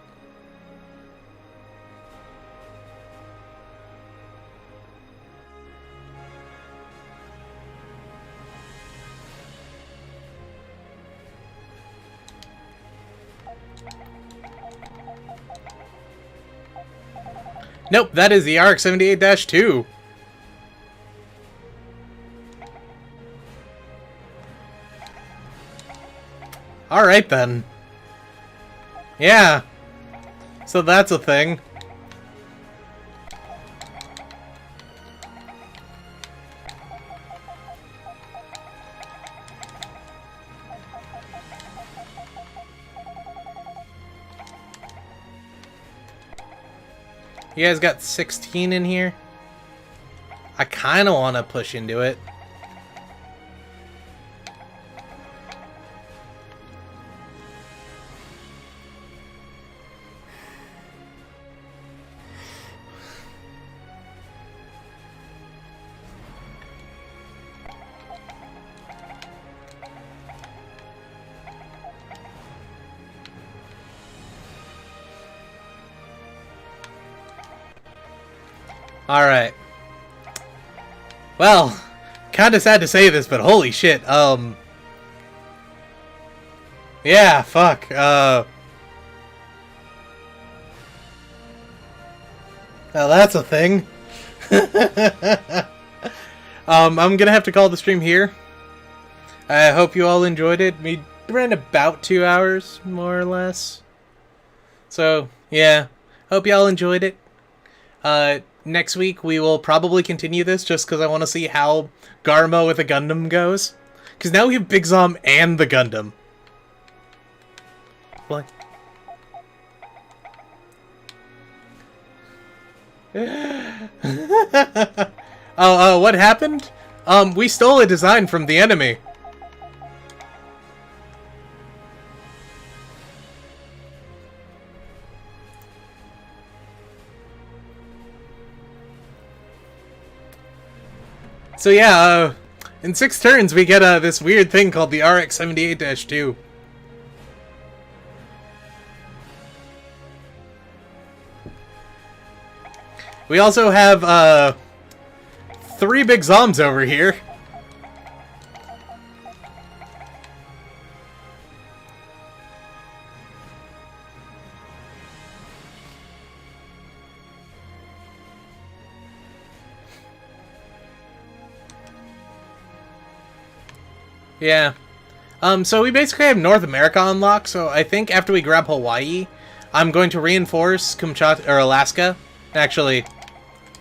Nope, that is the RX-78-2. Alright then. Yeah. So that's a thing. You guys got 16 in here? I kind of want to push into it. Alright. Well, kinda sad to say this, but holy shit, yeah, fuck, well, that's a thing. I'm gonna have to call the stream here. I hope you all enjoyed it. We ran about 2 hours, more or less. So, yeah. Hope y'all enjoyed it. Next week, we will probably continue this just because I want to see how Garma with a Gundam goes. Because now we have Big Zom and the Gundam. What? Oh, what happened? We stole a design from the enemy. So yeah, in 6 turns we get this weird thing called the RX-78-2. We also have 3 big Zoms over here. Yeah. So we basically have North America unlocked, so I think after we grab Hawaii, I'm going to reinforce Kamchatka, or Alaska. Actually,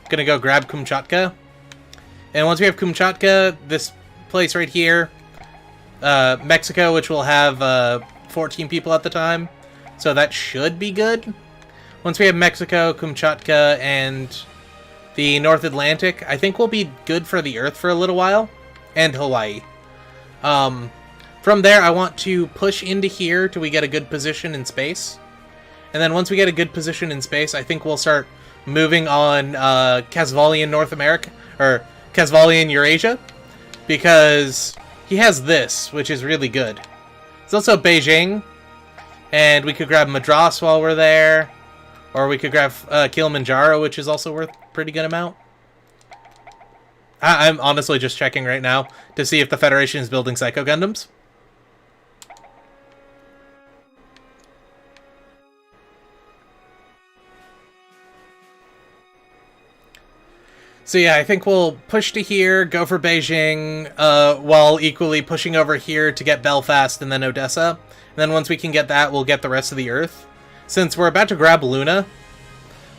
gonna go grab Kamchatka. And once we have Kamchatka, this place right here, Mexico, which will have 14 people at the time, so that should be good. Once we have Mexico, Kamchatka, and the North Atlantic, I think we'll be good for the Earth for a little while, and Hawaii. From there, I want to push into here till we get a good position in space. And then once we get a good position in space, I think we'll start moving on Casvalian North America, or Casvalian Eurasia, because he has this, which is really good. There's also Beijing, and we could grab Madras while we're there, or we could grab Kilimanjaro, which is also worth a pretty good amount. I'm honestly just checking right now to see if the Federation is building Psycho Gundams. So yeah, I think we'll push to here, go for Beijing, while equally pushing over here to get Belfast and then Odessa. And then once we can get that, we'll get the rest of the Earth. Since we're about to grab Luna,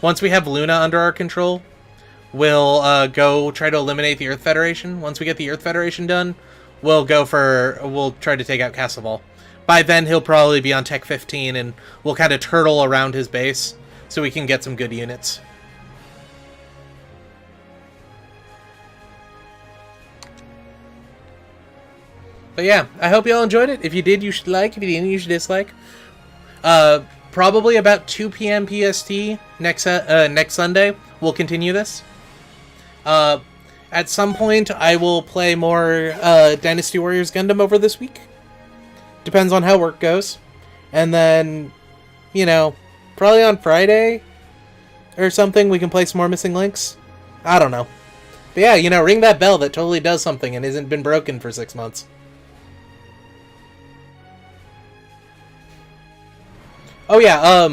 once we have Luna under our control, we'll go try to eliminate the Earth Federation. Once we get the Earth Federation done, we'll try to take out Castle. By then, he'll probably be on Tech 15, and we'll kind of turtle around his base so we can get some good units. But yeah, I hope you all enjoyed it. If you did, you should like. If you didn't, you should dislike. Probably about 2 p.m. PST next Sunday, we'll continue this. At some point, I will play more Dynasty Warriors Gundam over this week. Depends on how work goes. And then, you know, probably on Friday or something, we can play some more Missing Links. I don't know. But yeah, you know, ring that bell that totally does something and hasn't been broken for 6 months. Oh yeah,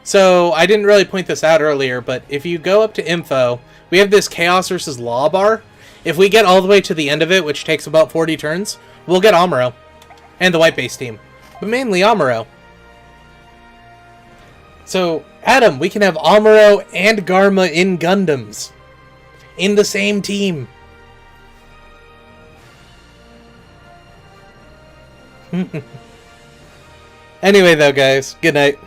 so I didn't really point this out earlier, but if you go up to info, we have this Chaos versus Law bar. If we get all the way to the end of it, which takes about 40 turns, we'll get Amuro. And the white base team. But mainly Amuro. So, Adam, we can have Amuro and Garma in Gundams. In the same team. Anyway though, guys, good night.